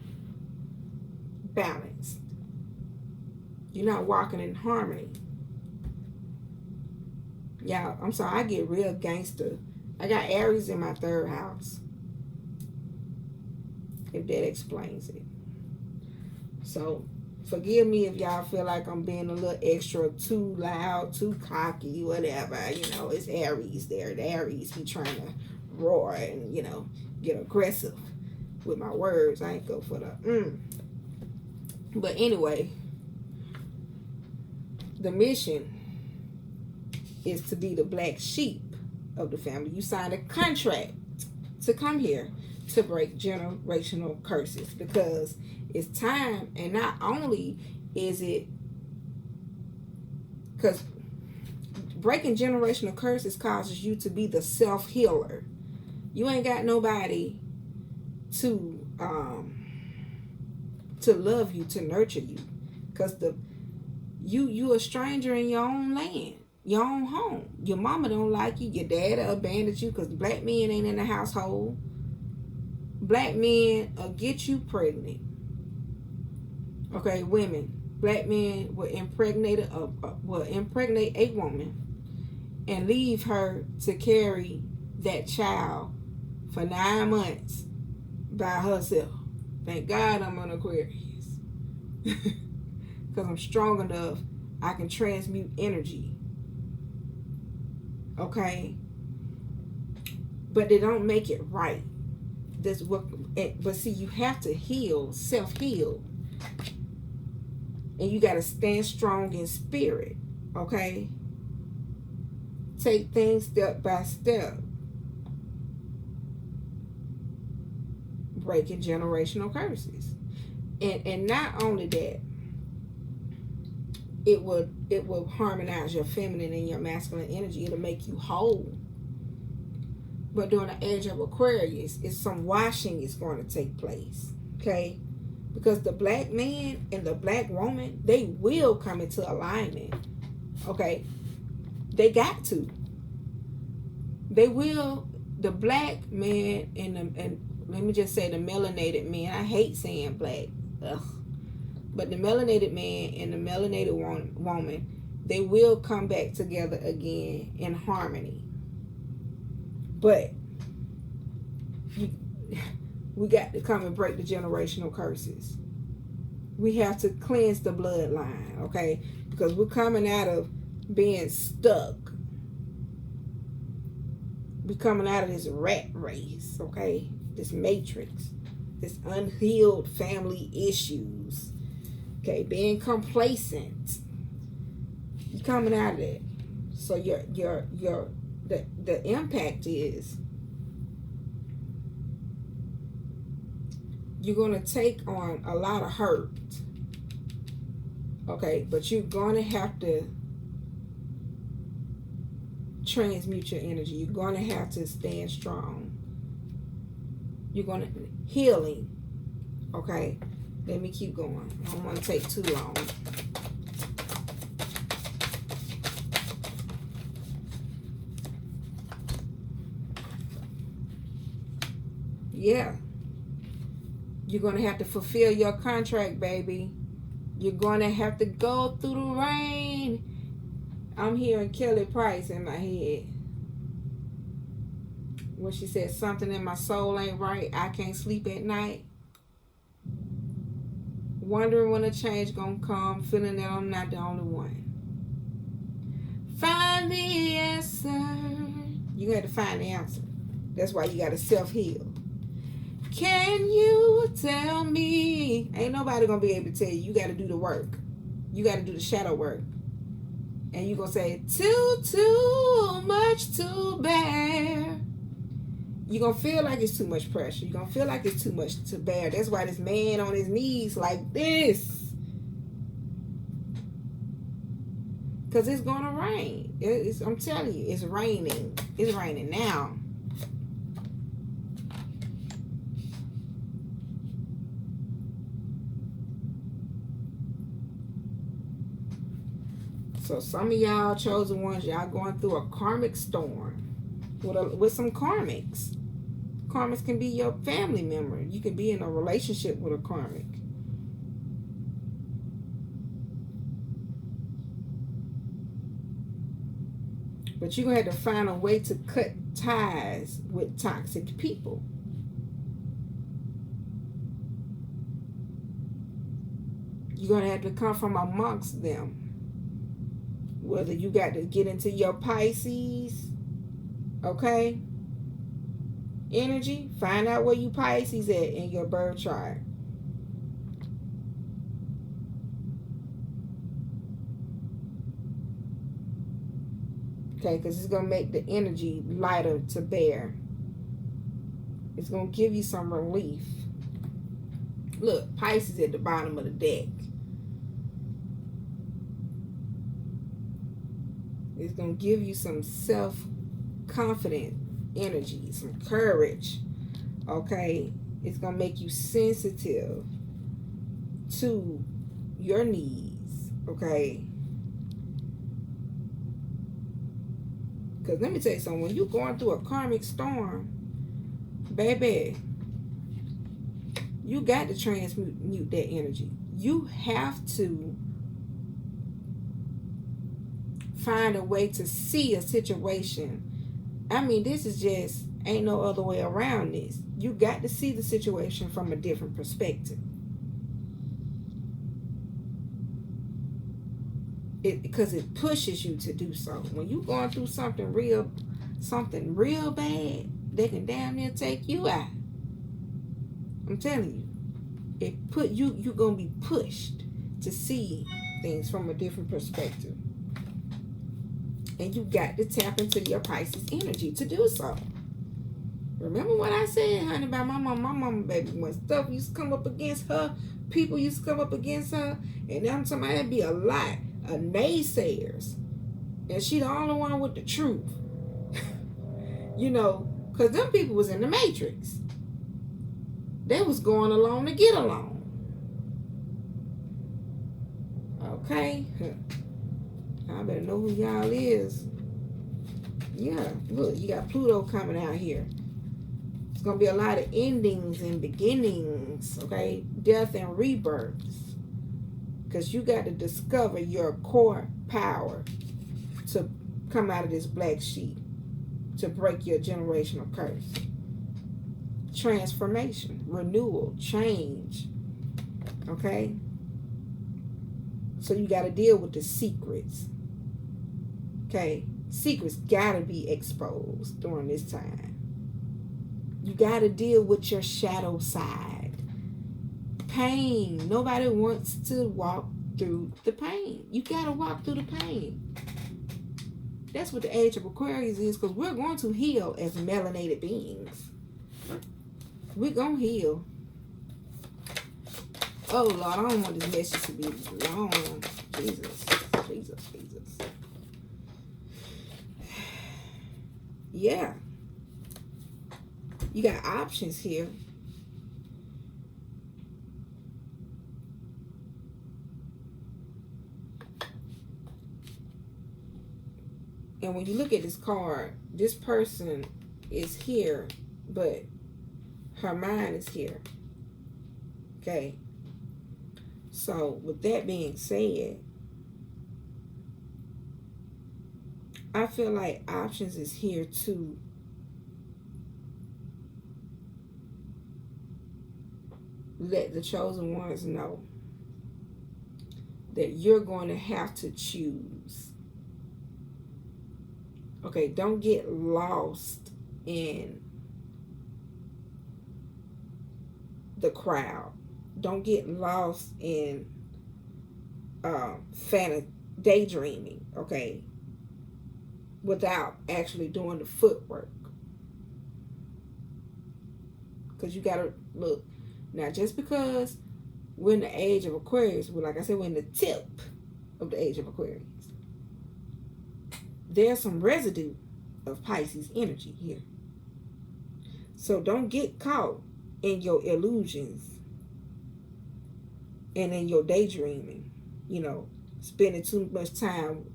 balanced? You're not walking in harmony. Y'all, I'm sorry, I get real gangster. I got Aries in my 3rd house. If that explains it. So, forgive me if y'all feel like I'm being a little extra, too loud, too cocky, whatever. You know, it's Aries there. The Aries, he trying to roar and, you know, get aggressive with my words. I ain't go for the But anyway, the mission is to be the black sheep of the family. You signed a contract to come here to break generational curses because it's time. And not only is it because breaking generational curses causes you to be the self-healer. You ain't got nobody to love you, to nurture you, because you a stranger in your own land, your own home. Your mama don't like you. Your dad abandoned you because black men ain't in the household. Black men will get you pregnant. Okay, women. Black men will impregnate a woman and leave her to carry that child for 9 months by herself. Thank God I'm an Aquarius. Because I'm strong enough, I can transmute energy. Okay? But they don't make it right. That's what. But see, you have to heal, self-heal. And you got to stand strong in spirit. Okay? Take things step by step. Breaking generational curses. And not only that, it will harmonize your feminine and your masculine energy. It'll make you whole. But during the age of Aquarius, it's some washing is going to take place. Okay? Because the black man and the black woman, they will come into alignment. Okay? They got to. They will. The black man and let me just say the melanated man. I hate saying black. Ugh. But the melanated man and the melanated woman, they will come back together again in harmony. But we got to come and break the generational curses. We have to cleanse the bloodline, okay? Because we're coming out of being stuck We coming out of this rat race, okay? This matrix, this unhealed family issues, okay? Being complacent. You coming out of it. So the impact is you're gonna take on a lot of hurt, okay? But you're gonna have to transmute your energy. You're going to have to stand strong. You're going to healing. Okay, let me keep going. I don't want to take too long. Yeah, you're going to have to fulfill your contract, baby. You're going to have to go through the rain. I'm hearing Kelly Price in my head when she said something in my soul ain't right. I can't sleep at night. Wondering when a change gonna come. Feeling that I'm not the only one. Find the answer. You got to find the answer. That's why you got to self-heal. Can you tell me? Ain't nobody gonna be able to tell you. You got to do the work. You got to do the shadow work. And you're going to say, too much to bear. You're going to feel like it's too much pressure. You're going to feel like it's too much to bear. That's why this man on his knees like this. Because it's going to rain. I'm telling you, it's raining. It's raining now. So some of y'all chosen ones, y'all going through a karmic storm with some karmics. Karmics can be your family member. You can be in a relationship with a karmic. But you're going to have to find a way to cut ties with toxic people. You're going to have to come from amongst them. Whether you got to get into your Pisces, okay, energy, find out where you Pisces at in your birth chart. Okay, because it's going to make the energy lighter to bear. It's going to give you some relief. Look, Pisces at the bottom of the deck. It's going to give you some self-confident energy, some courage, okay? It's going to make you sensitive to your needs, okay? Because let me tell you something. When you're going through a karmic storm, baby, you got to transmute that energy. You have to find a way to see a situation. I mean, this is just, ain't no other way around this. You got to see the situation from a different perspective. Because it pushes you to do so. When you're going through something real bad, they can damn near take you out. I'm telling you. You're going to be pushed to see things from a different perspective. And you got to tap into your Pisces energy to do so. Remember what I said, honey, about my mom? My mama, baby, when stuff used to come up against her, people used to come up against her, and I'm talking about it'd be a lot of naysayers. And she the only one with the truth. You know, because them people was in the matrix. They was going along to get along. Okay? I better know who y'all is. Yeah, look, you got Pluto coming out here. It's going to be a lot of endings and beginnings, okay? Death and rebirths. Because you got to discover your core power to come out of this black sheep, to break your generational curse. Transformation, renewal, change, okay? So you got to deal with the secrets. Okay, secrets gotta be exposed during this time. You gotta deal with your shadow side. Pain. Nobody wants to walk through the pain. You gotta walk through the pain. That's what the age of Aquarius is, because we're going to heal as melanated beings. We're gonna heal. Oh Lord, I don't want this message to be long. Jesus. Yeah. You got options here. And when you look at this card, this person is here, but her mind is here. Okay. So with that being said, I feel like options is here to let the chosen ones know that you're going to have to choose. Okay, don't get lost in the crowd. Don't get lost in daydreaming, okay, without actually doing the footwork. Because you got to look. Now, just because we're in the age of Aquarius, like I said, we're in the tip of the age of Aquarius, there's some residue of Pisces energy here. So don't get caught in your illusions and in your daydreaming, spending too much time,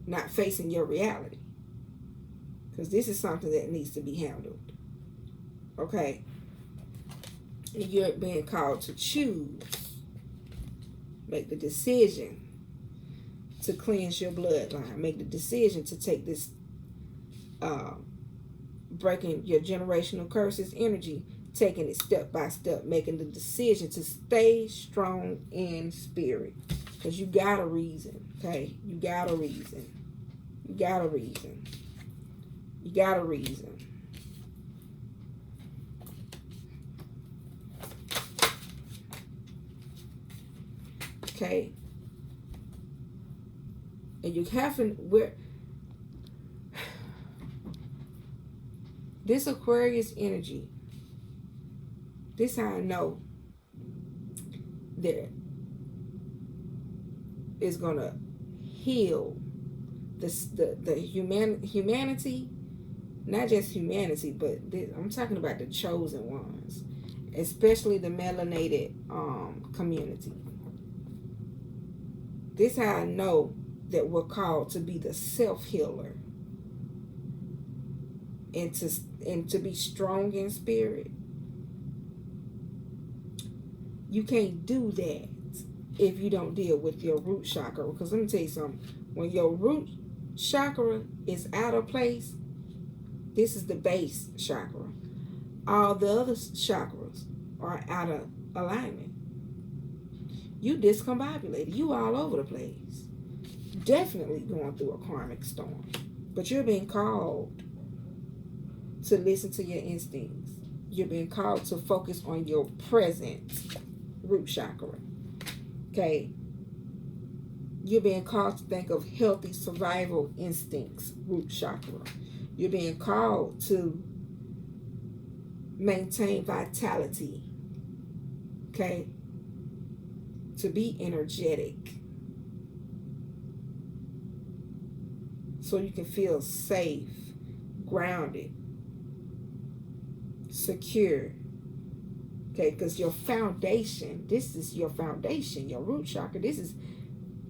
not facing your reality. Because this is something that needs to be handled. Okay? And you're being called to choose. Make the decision to cleanse your bloodline. Make the decision to take this breaking your generational curses energy, taking it step by step, making the decision to stay strong in spirit. Because you got a reason, okay? You got a reason. You got a reason. You got a reason. Okay? And you haven't, this Aquarius energy, this how I know that is gonna heal the humanity, not just humanity, but I'm talking about the chosen ones, especially the melanated community. This how I know that we're called to be the self-healer and to be strong in spirit. You can't do that if you don't deal with your root chakra. Because let me tell you something. When your root chakra is out of place, this is the base chakra. All the other chakras are out of alignment. You discombobulated. You all over the place. Definitely going through a karmic storm. But you're being called to listen to your instincts. You're being called to focus on your present root chakra. Okay? You're being called to think of healthy survival instincts, root chakra. You're being called to maintain vitality. Okay? To be energetic. So you can feel safe, grounded, secure. Okay, because your foundation, this is your foundation, your root chakra. This is,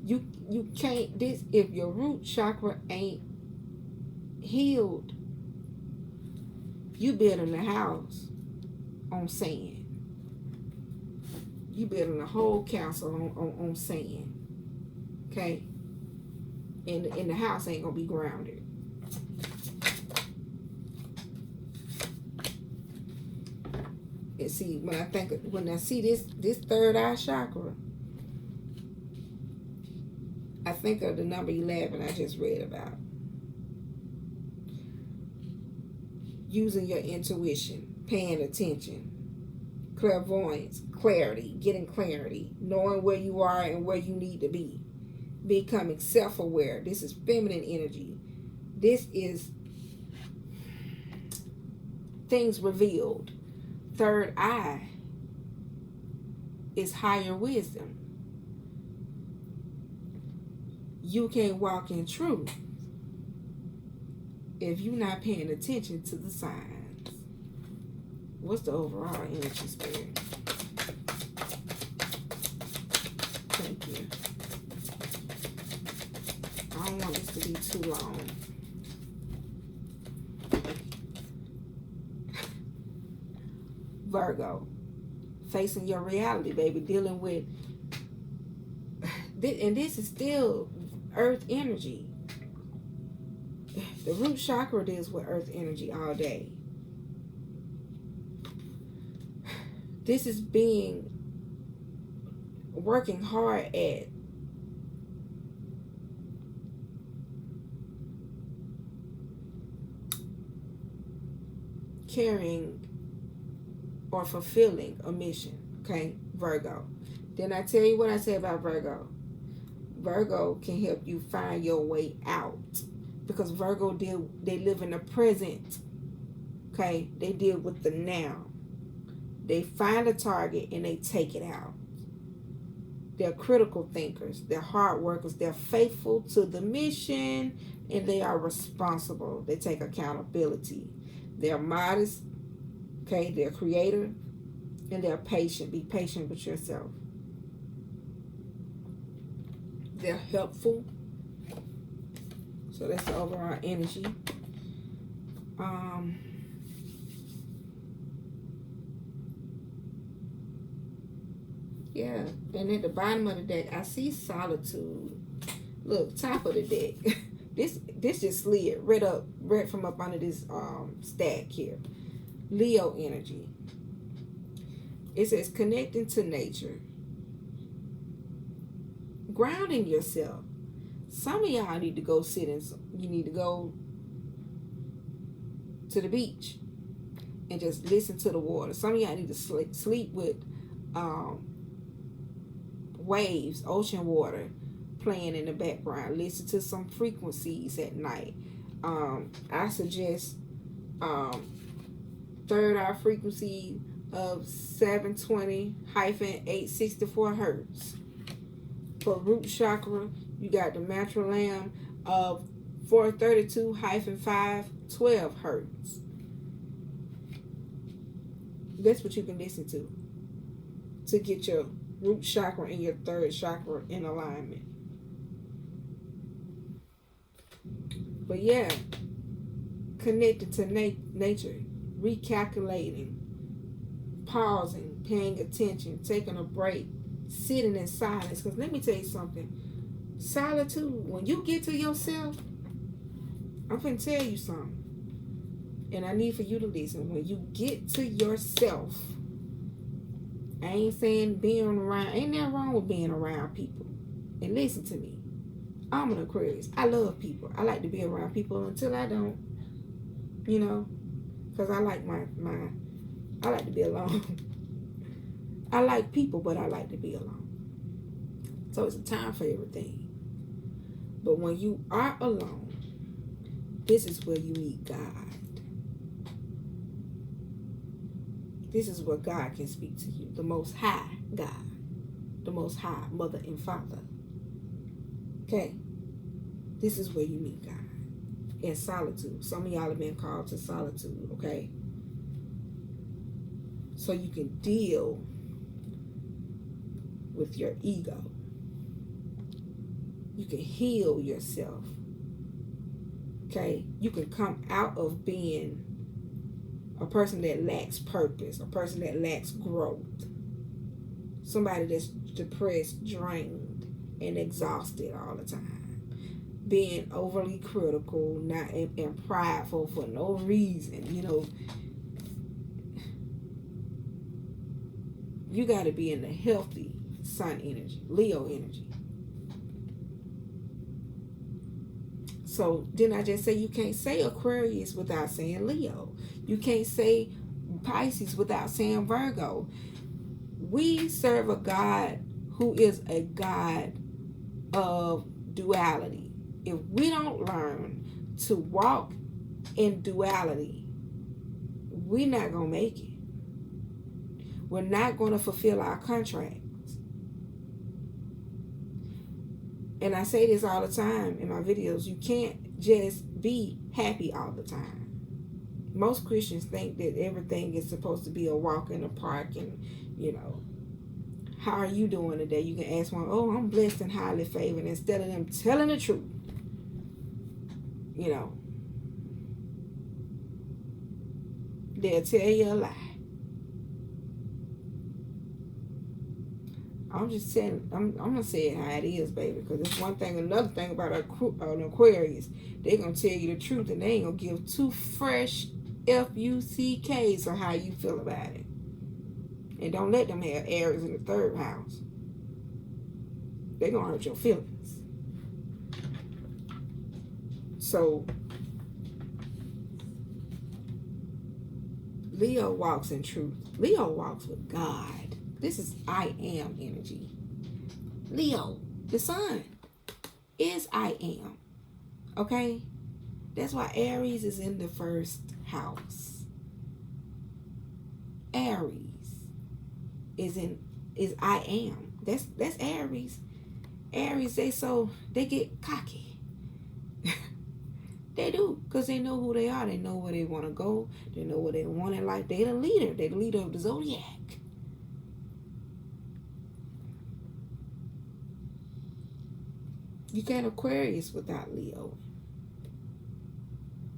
you can't, this, if your root chakra ain't healed, you building a house on sand. You building a whole castle on sand. Okay? And the house ain't gonna be grounded. And see, when I see this third eye chakra, think of the number 11 I just read about. Using your intuition, paying attention, clairvoyance, clarity, getting clarity, knowing where you are and where you need to be, becoming self-aware. This is feminine energy. This is things revealed. Third eye is higher wisdom. You can't walk in truth if you're not paying attention to the signs. What's the overall energy, Spirit? Thank you. I don't want this to be too long. Virgo, facing your reality, baby, dealing with, and this is still earth energy. The root chakra deals with earth energy all day. This is working hard at carrying or fulfilling a mission. Okay, Virgo. Then I tell you what I say about Virgo. Virgo can help you find your way out, because Virgo they live in the present. Okay, they deal with the now. They find a target and they take it out. They're critical thinkers. They're hard workers. They're faithful to the mission, and they are responsible. They take accountability. They're modest. Okay, they're creator, and they're patient. Be patient with yourself. They're helpful. So that's the overall energy. Yeah, and at the bottom of the deck, I see solitude. Look, top of the deck. This just slid right from up under this stack here. Leo energy. It says connecting to nature. Grounding yourself. Some of y'all need to go you need to go to the beach and just listen to the water. Some of y'all need to sleep with waves, ocean water playing in the background. Listen to some frequencies at night. I suggest third eye frequency of 720-864 hertz. For root chakra, you got the matrilam of 432-512 hertz. That's what you can listen to get your root chakra and your third chakra in alignment. But yeah, connected to nature, recalculating, pausing, paying attention, taking a break, sitting in silence. Because let me tell you something, solitude, when you get to yourself, I'm finna tell you something, and I need for you to listen. When you get to yourself, I ain't saying being around, ain't nothing wrong with being around people. And listen to me, I'm an Aquarius. I love people. I like to be around people until I don't, because I like I like to be alone. I like people, but I like to be alone. So it's a time for everything. But when you are alone, this is where you meet God. This is where God can speak to you. The Most High God. The Most High Mother and Father. Okay? This is where you meet God. In solitude. Some of y'all have been called to solitude, okay? So you can deal with your ego. You can heal yourself. Okay? You can come out of being a person that lacks purpose, a person that lacks growth, somebody that's depressed, drained, and exhausted all the time, being overly critical, and prideful for no reason. You got to be in the healthy sun energy, Leo energy. So didn't I just say you can't say Aquarius without saying Leo? You can't say Pisces without saying Virgo. We serve a God who is a God of duality. If we don't learn to walk in duality, we're not going to make it. We're not going to fulfill our contracts. And I say this all the time in my videos. You can't just be happy all the time. Most Christians think that everything is supposed to be a walk in the park and, you know, how are you doing today? You can ask one, oh, I'm blessed and highly favored, instead of them telling the truth. You know, they'll tell you a lie. I'm just saying, I'm gonna say it how it is, baby, because it's one thing. Another thing about an Aquarius, they're gonna tell you the truth, and they ain't gonna give two fresh FUCKs on how you feel about it. And don't let them have Aries in the third house. They're gonna hurt your feelings. So Leo walks in truth. Leo walks with God. This is I am energy. Leo, the sun, is I am. Okay? That's why Aries is in the first house. Aries is I am. That's Aries. Aries, they get cocky. They do, because they know who they are. They know where they want to go. They know what they want in life. They're the leader. They're the leader of the zodiac. You can't Aquarius without Leo.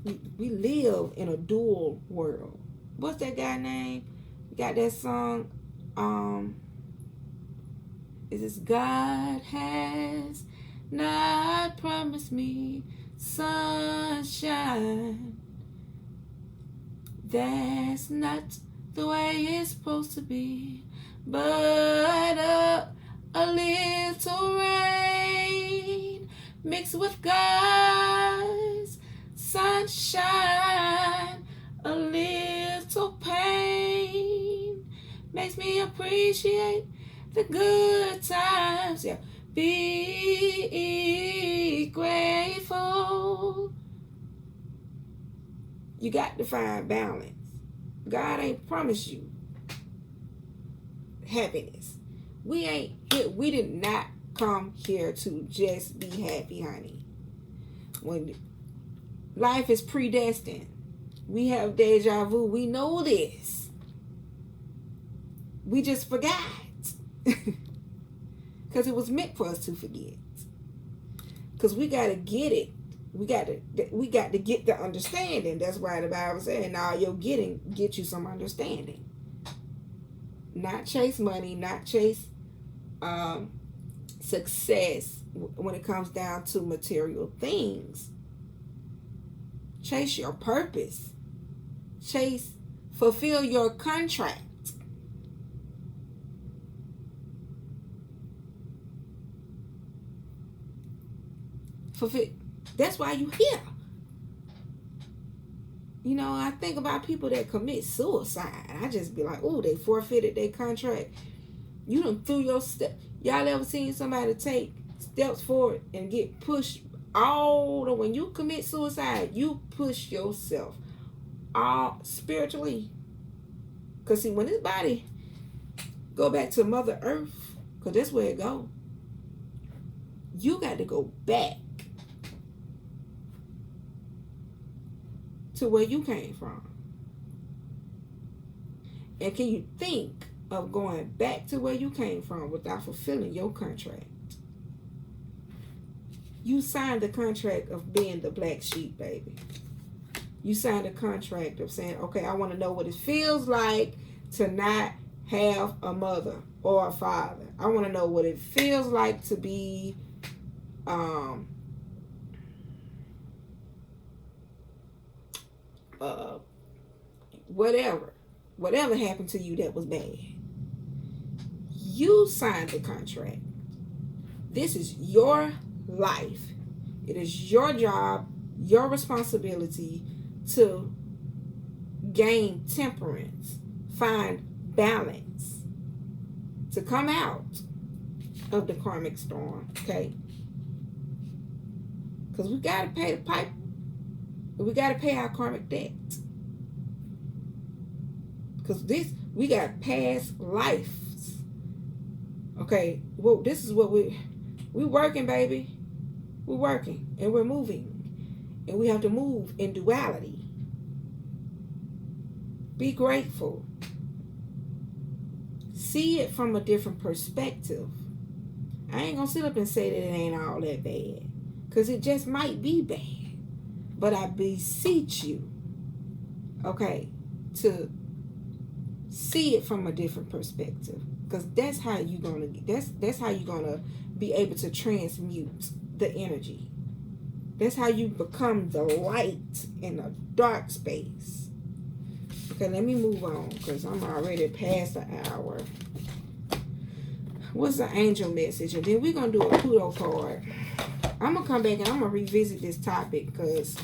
We live in a dual world. What's that guy name? We got that song. Is this God has not promised me sunshine? That's not the way it's supposed to be, but a little rain mixed with God's sunshine, a little pain makes me appreciate the good times. Yeah, be grateful. You got to find balance. God ain't promised you happiness. We did not come here to just be happy, honey. When life is predestined, we have deja vu. We know this. We just forgot. Because it was meant for us to forget. Because we got to get it. We got to get the understanding. That's why the Bible said, "Now you're get you some understanding." Not chase money, not chase success when it comes down to material things. Chase your purpose. Fulfill your contract. That's why you here. You know, I think about people that commit suicide. I just be like, oh, they forfeited their contract. You done threw your step. Y'all ever seen somebody take steps forward and get pushed all the when you commit suicide, you push yourself all spiritually. Because see, when this body go back to Mother Earth, because that's where it go, you got to go back to where you came from. And can you think of going back to where you came from without fulfilling your contract? You signed the contract of being the black sheep, baby. You signed a contract of saying, okay, I want to know what it feels like to not have a mother or a father. I want to know what it feels like to be whatever happened to you that was bad. You signed the contract. This is your life. It is your job your responsibility to gain temperance, find balance, to come out of the karmic storm, okay? Because we got to pay the pipe. We got to pay our karmic debt. Because we got past lives. Okay, well, this is what we working, baby. We're working and we're moving. And we have to move in duality. Be grateful. See it from a different perspective. I ain't gonna sit up and say that it ain't all that bad. Because it just might be bad. But I beseech you, okay, to see it from a different perspective. Because that's how you're gonna be able to transmute the energy. That's how you become the light in a dark space. Okay, let me move on because I'm already past the hour. What's the angel message? And then we're going to do a Pluto card. I'm going to come back and I'm going to revisit this topic because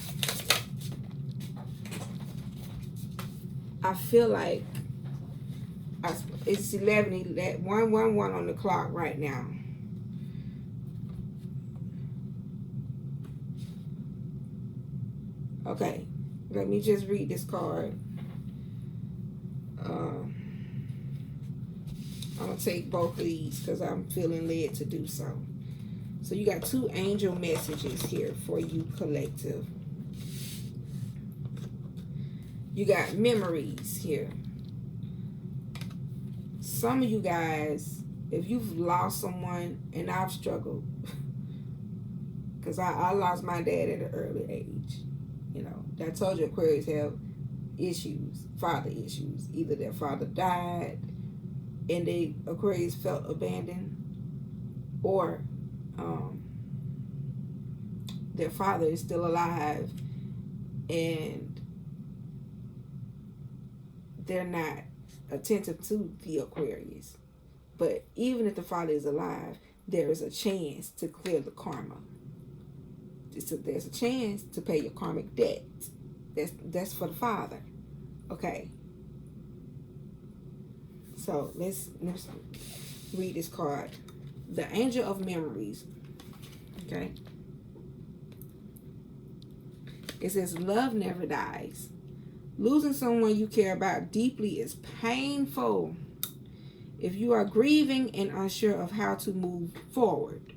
I feel like it's 1:11 on the clock right now. Okay, let me just read this card. I'm going to take both of these because I'm feeling led to do so. So you got 2 angel messages here for you, collective. You got memories here. Some of you guys, if you've lost someone, and I've struggled, because I lost my dad at an early age. You know, I told you Aquarius have issues, father issues. Either their father died and Aquarius felt abandoned, or their father is still alive and they're not attentive to the Aquarius. But even if the father is alive, there is a chance to clear the karma. There's a chance to pay your karmic debt. That's for the father. Okay. So let's read this card. The Angel of Memories. Okay. It says, love never dies. Losing someone you care about deeply is painful. If you are grieving and unsure of how to move forward,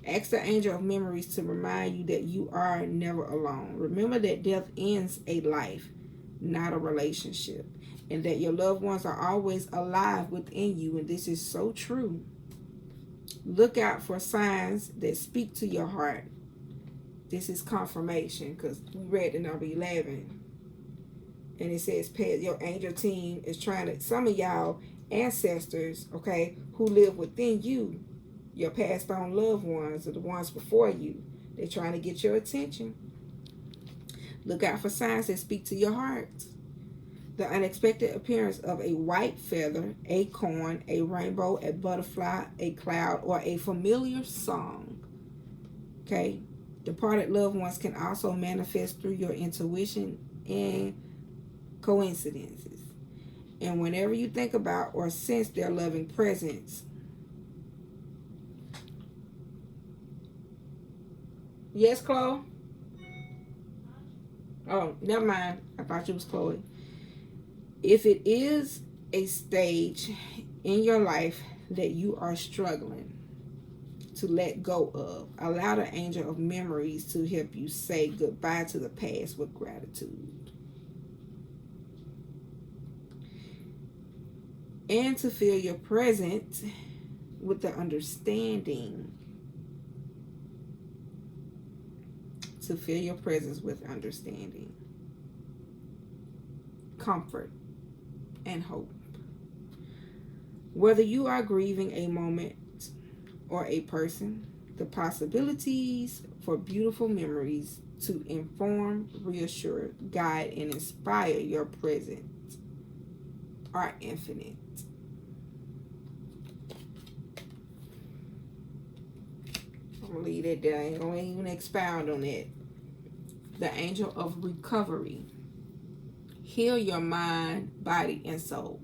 ask the Angel of Memories to remind you that you are never alone. Remember that death ends a life, not a relationship, and that your loved ones are always alive within you, and this is so true. Look out for signs that speak to your heart. This is confirmation because we read the number 11, and it says your angel team is trying to, some of y'all ancestors, okay, who live within you, your passed on loved ones or the ones before you, they're trying to get your attention. Look out for signs that speak to your heart. The unexpected appearance of a white feather, a corn, a rainbow, a butterfly, a cloud, or a familiar song. Okay? Departed loved ones can also manifest through your intuition and coincidences. And whenever you think about or sense their loving presence, yes, Chloe? Oh, never mind. I thought you was Chloe. If it is a stage in your life that you are struggling to let go of, allow the Angel of Memories to help you say goodbye to the past with gratitude. And to fill your present with the understanding. To fill your presence with understanding, comfort, and hope. Whether you are grieving a moment or a person, the possibilities for beautiful memories to inform, reassure, guide, and inspire your present are infinite. I'm going to leave that there. I ain't going to even expound on it. the angel of recovery. Heal your mind, body, and soul.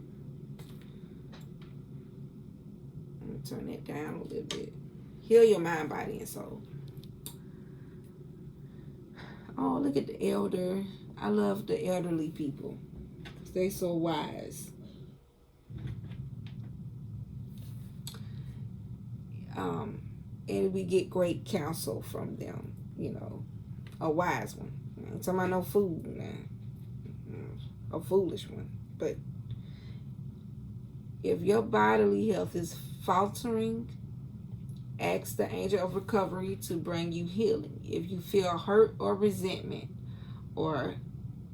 Let me turn that down a little bit. Heal your mind, body, and soul. Oh, look at the elder. I love the elderly people. They so wise. And we get great counsel from them. You know, a wise one. I'm talking about no fool now. A foolish one. But if your bodily health is faltering, ask the angel of recovery to bring you healing. If you feel hurt or resentment, or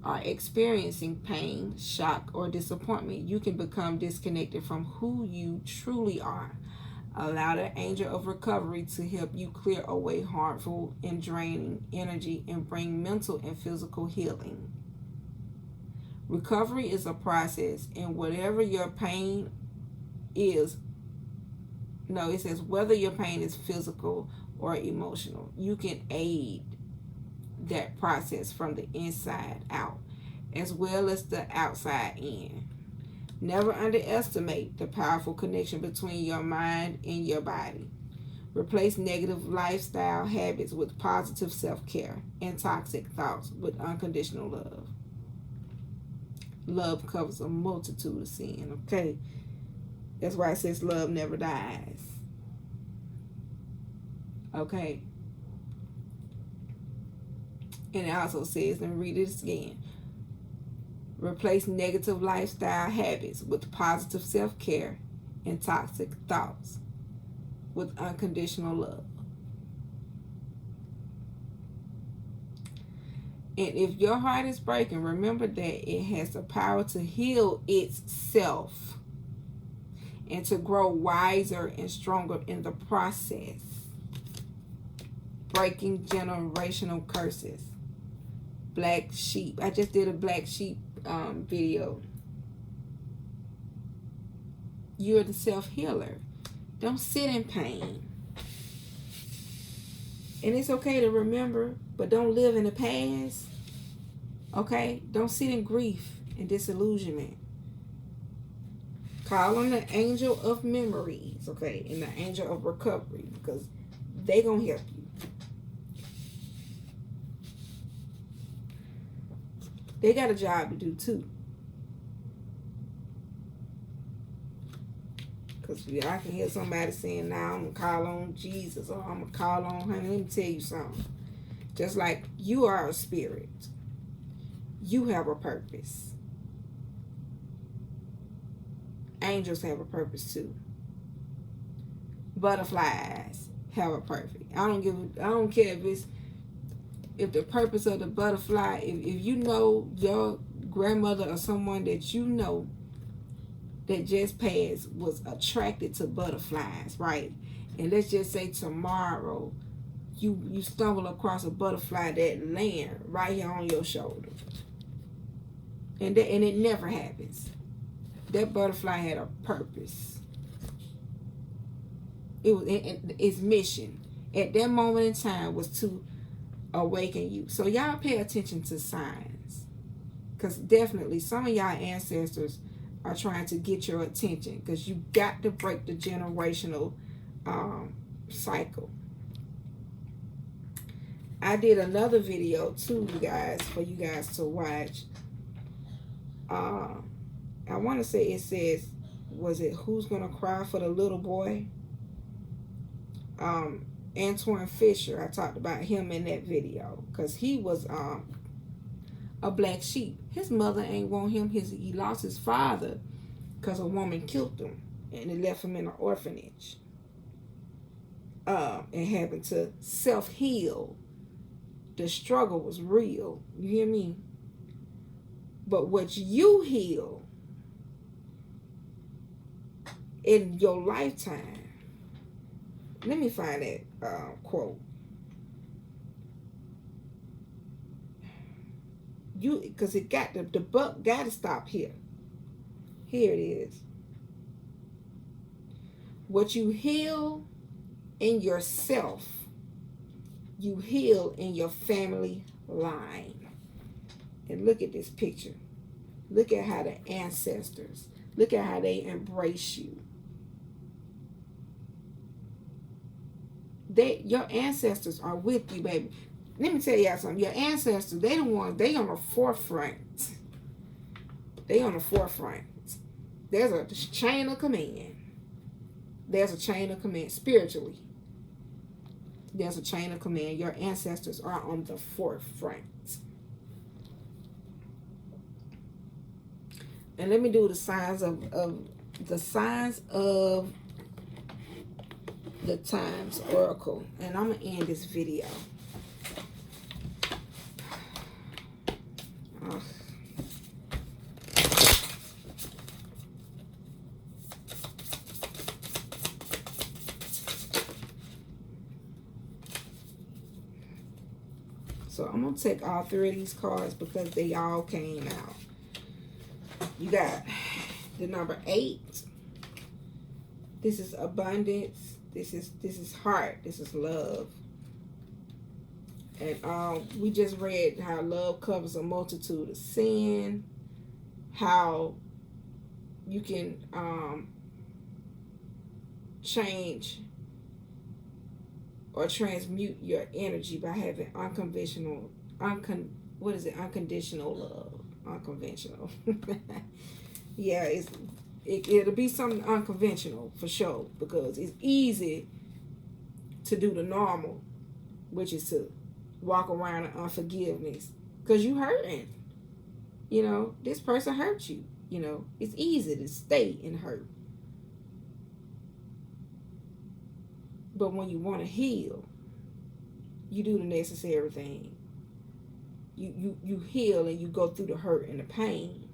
are experiencing pain, shock, or disappointment, you can become disconnected from who you truly are. Allow the angel of recovery to help you clear away harmful and draining energy and bring mental and physical healing. Recovery is a process, and whatever your pain is, no, it says whether your pain is physical or emotional, you can aid that process from the inside out as well as the outside in. Never underestimate the powerful connection between your mind and your body. Replace negative lifestyle habits with positive self-care and toxic thoughts with unconditional love. Love covers a multitude of sin, okay? That's why it says love never dies. Okay? And it also says, and read it again, replace negative lifestyle habits with positive self-care and toxic thoughts with unconditional love. And if your heart is breaking, remember that it has the power to heal itself and to grow wiser and stronger in the process. Breaking generational curses. Black sheep. I just did a black sheep video. You're the self-healer. Don't sit in pain. And it's okay to remember, but don't live in the past. Okay? Don't sit in grief and disillusionment. Call on the angel of memories, okay, and the angel of recovery, because they gonna help you. They got a job to do too. Because I can hear somebody saying, now I'm going to call on Jesus, or I'm going to call on honey. Let me tell you something. Just like you are a spirit, you have a purpose. Angels have a purpose too. Butterflies have a purpose. I don't care if the purpose of the butterfly, if you know your grandmother or someone that you know that just passed was attracted to butterflies, right? And let's just say tomorrow you stumble across a butterfly that land right here on your shoulder, and it never happens. That butterfly had a purpose. Its mission at that moment in time was to awaken you. So y'all pay attention to signs, because definitely some of y'all ancestors are trying to get your attention, because you got to break the generational cycle. I did another video too, you guys, for you guys to watch. I want to say it says, was it Who's Gonna Cry for the Little Boy? Antoine Fisher, I talked about him in that video, because he was a black sheep. His mother ain't want him. He lost his father because a woman killed him, and it left him in an orphanage. And having to self-heal. The struggle was real. You hear me? But what you heal in your lifetime. Let me find that quote. Because it got the buck got to stop here. Here it is. What you heal in yourself, you heal in your family line. And look at this picture. Look at how the ancestors, look at how they embrace you. Your ancestors are with you, baby. Let me tell y'all something. Your ancestors, they the ones, they on the forefront. They on the forefront. There's a chain of command. There's a chain of command spiritually. There's a chain of command. Your ancestors are on the forefront. And let me do the signs of the times oracle, and I'm gonna end this video. So I'm gonna take all three of these cards because they all came out. You got the number 8. This is abundance. This is heart. This is love. And we just read how love covers a multitude of sin. How you can change or transmute your energy by having unconditional love. Unconventional. Yeah, it'll be something unconventional for sure, because it's easy to do the normal, which is to walk around in unforgiveness because you hurting. You know, this person hurt you. You know, it's easy to stay in hurt. But when you want to heal, you do the necessary thing. You heal and you go through the hurt and the pain.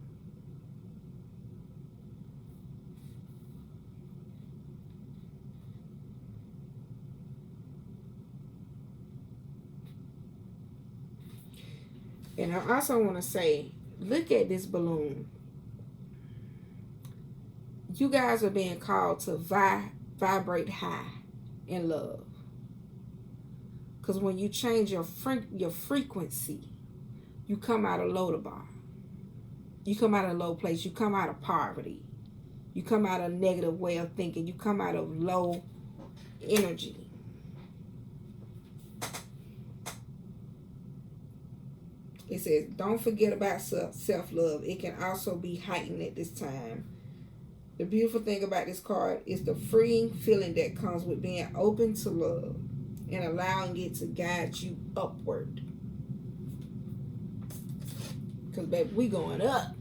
And I also want to say, look at this balloon. You guys are being called to vibrate high in love. Because when you change your frequency, you come out of Lodabar. You come out of a low place. You come out of poverty. You come out of a negative way of thinking. You come out of low energy. It says, don't forget about self-love. It can also be heightened at this time. The beautiful thing about this card is the freeing feeling that comes with being open to love and allowing it to guide you upward. Because, baby, we going up.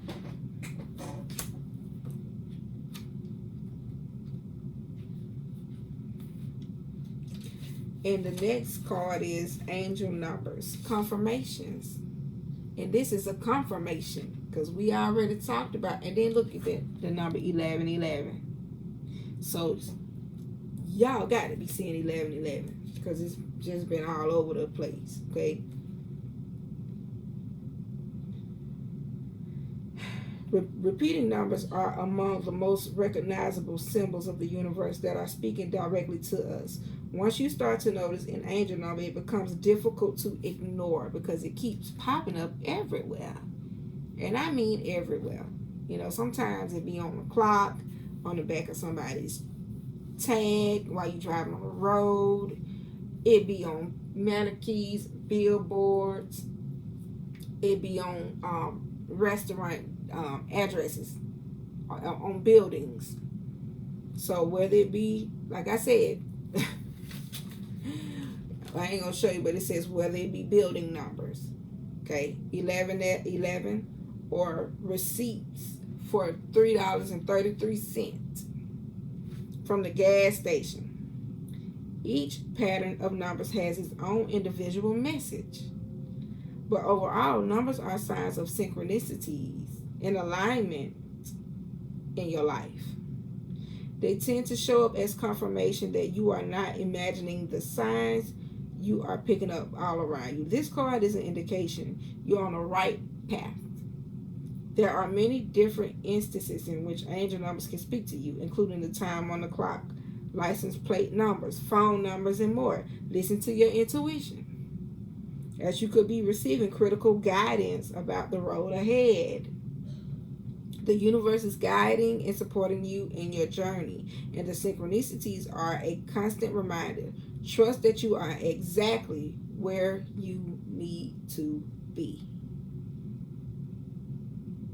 And the next card is angel numbers, confirmations. And this is a confirmation because we already talked about. And then look at the number 1111. So y'all got to be seeing 1111 because it's just been all over the place. Okay. Repeating numbers are among the most recognizable symbols of the universe that are speaking directly to us. Once you start to notice an angel number, it becomes difficult to ignore because it keeps popping up everywhere. And I mean everywhere. You know, sometimes it be on the clock, on the back of somebody's tag while you're driving on the road. It be on mannequins, billboards. It be on restaurant addresses, on buildings. So whether it be, like I said, I ain't gonna show you, but it says whether it be building numbers, okay, 11 or receipts for $3.33 from the gas station. Each pattern of numbers has its own individual message, but overall, numbers are signs of synchronicities and alignment in your life. They tend to show up as confirmation that you are not imagining the signs you are picking up all around you. This card is an indication you're on the right path. There are many different instances in which angel numbers can speak to you, including the time on the clock, license plate numbers, phone numbers, and more. Listen to your intuition. as you could be receiving critical guidance about the road ahead. The universe is guiding and supporting you in your journey, and the synchronicities are a constant reminder. Trust that you are exactly where you need to be.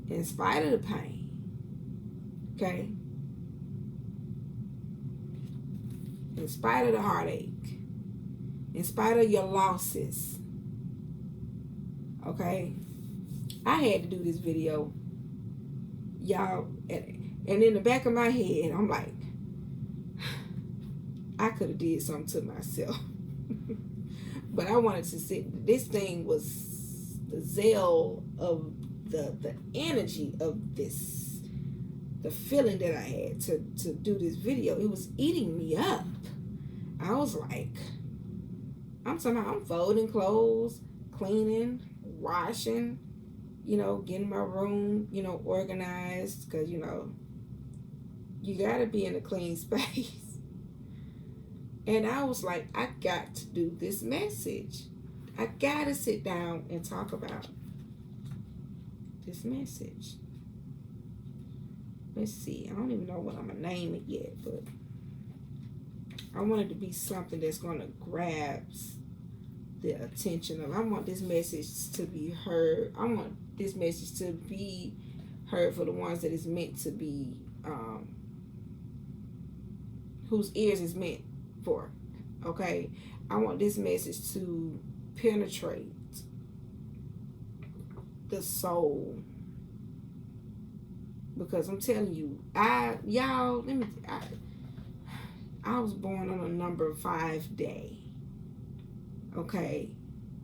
In spite of the pain, okay? In spite of the heartache, in spite of your losses, okay? I had to do this video, y'all, and in the back of my head, I'm like, I could have did something to myself. But I wanted to sit, this thing was the zeal of the energy of this, the feeling that I had to do this video. It was eating me up. I was like, I'm folding clothes, cleaning, washing, getting my room, organized, because, you got to be in a clean space. And I was like, I got to do this message. I got to sit down and talk about this message. Let's see. I don't even know what I'm going to name it yet, but I want it to be something that's going to grab the attention of. I want this message to be heard. I want this message to be heard for the ones that is meant to be, whose ears is meant for. Okay? I want this message to penetrate the soul. Because I'm telling you, I was born on a number 5 day. Okay?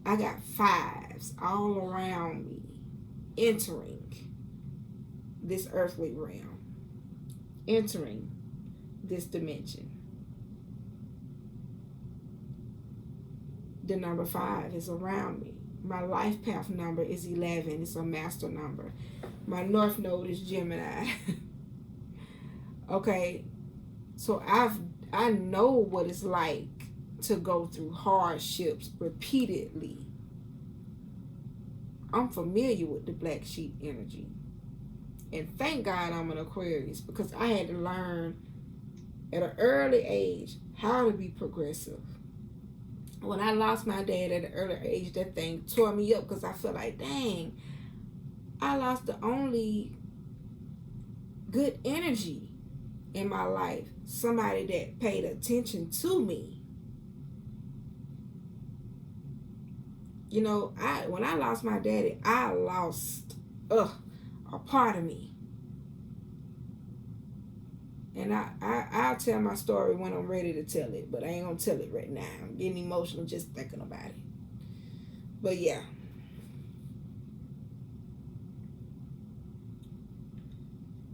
I got 5s all around me entering this earthly realm, entering this dimension. The number 5 is around me. My life path number is 11. It's a master number. My north node is Gemini. Okay, so I know what it's like to go through hardships repeatedly. I'm familiar with the black sheep energy. And thank God I'm an Aquarius, because I had to learn at an early age how to be progressive. When I lost my dad at an early age, that thing tore me up, because I felt like, dang, I lost the only good energy in my life. Somebody that paid attention to me. When I lost my daddy, I lost a part of me. And I'll tell my story when I'm ready to tell it, but I ain't gonna tell it right now. I'm getting emotional just thinking about it. But yeah.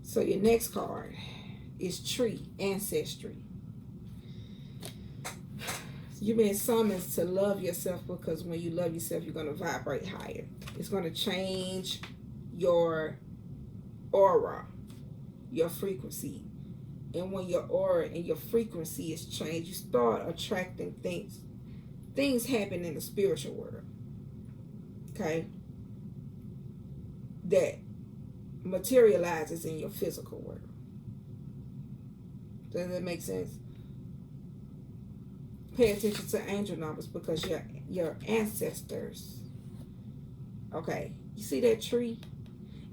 So your next card is Tree, Ancestry. You've been summoned to love yourself, because when you love yourself, you're going to vibrate higher. It's going to change your aura, your frequency. And when your aura and your frequency is changed, you start attracting things. Things happen in the spiritual world. Okay? That materializes in your physical world. Does that make sense? Pay attention to angel numbers, because your ancestors. Okay, you see that tree?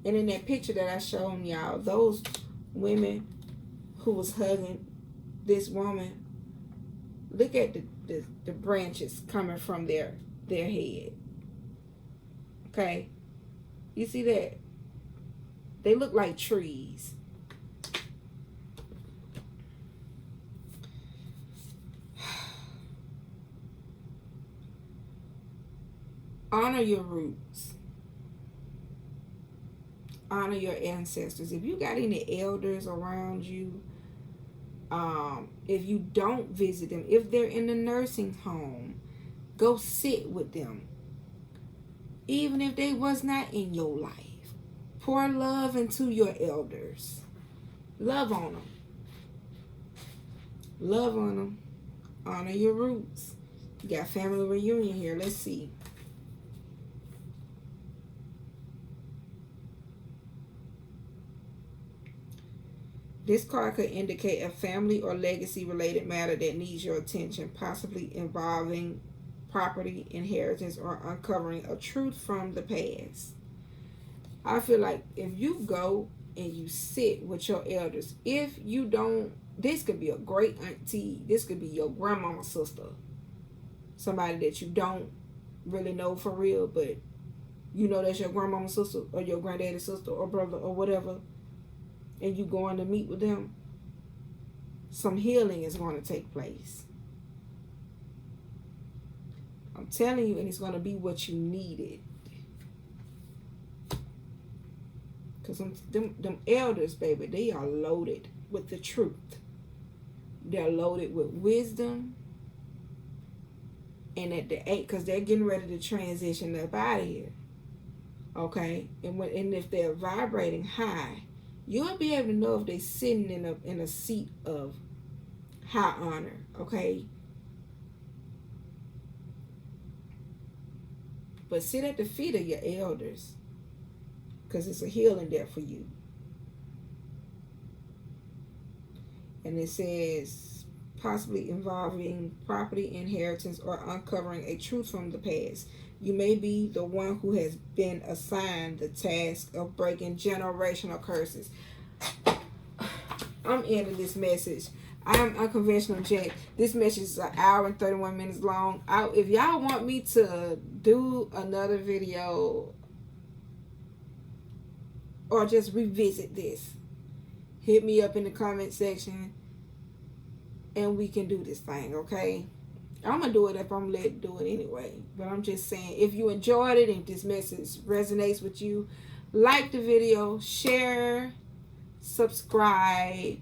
And in that picture that I showed y'all, those women who was hugging this woman, look at the branches coming from their head. Okay, you see that? They look like trees. Honor your roots. Honor your ancestors. If you got any elders around you, if you don't visit them, if they're in the nursing home, go sit with them. Even if they was not in your life, pour love into your elders. Love on them. Love on them. Honor your roots. You got family reunion here. Let's see. This card could indicate a family or legacy related matter that needs your attention, possibly involving property, inheritance, or uncovering a truth from the past. I feel like if you go and you sit with your elders, if you don't, this could be a great auntie, this could be your grandmama's sister, somebody that you don't really know for real, but you know that's your grandmama's sister or your granddaddy's sister or brother or whatever, and you going to meet with them, some healing is going to take place. I'm telling you, and it's going to be what you needed. Because them elders, baby, they are loaded with the truth. They're loaded with wisdom. And at the 8, because they're getting ready to transition up out of here. Okay? And if they're vibrating high, you'll be able to know if they're sitting in a seat of high honor. Okay? But sit at the feet of your elders, because it's a healing there for you. And it says possibly involving property, inheritance, or uncovering a truth from the past. You may be the one who has been assigned the task of breaking generational curses. I'm ending this message. I'm Unconventional Jack. This message is an hour and 31 minutes long. If y'all want me to do another video or just revisit this, hit me up in the comment section and we can do this thing, okay? I'm going to do it if I'm let to do it anyway. But I'm just saying, if you enjoyed it, if this message resonates with you, like the video, share, subscribe.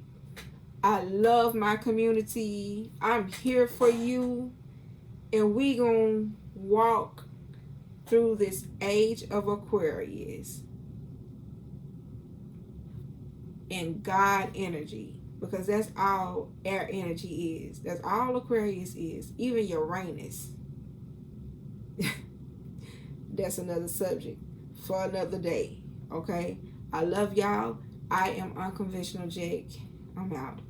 I love my community. I'm here for you. And we gonna walk through this age of Aquarius in God energy. Because that's all air energy is. That's all Aquarius is. Even Uranus. That's another subject for another day. Okay? I love y'all. I am Unconventional Jake. I'm out.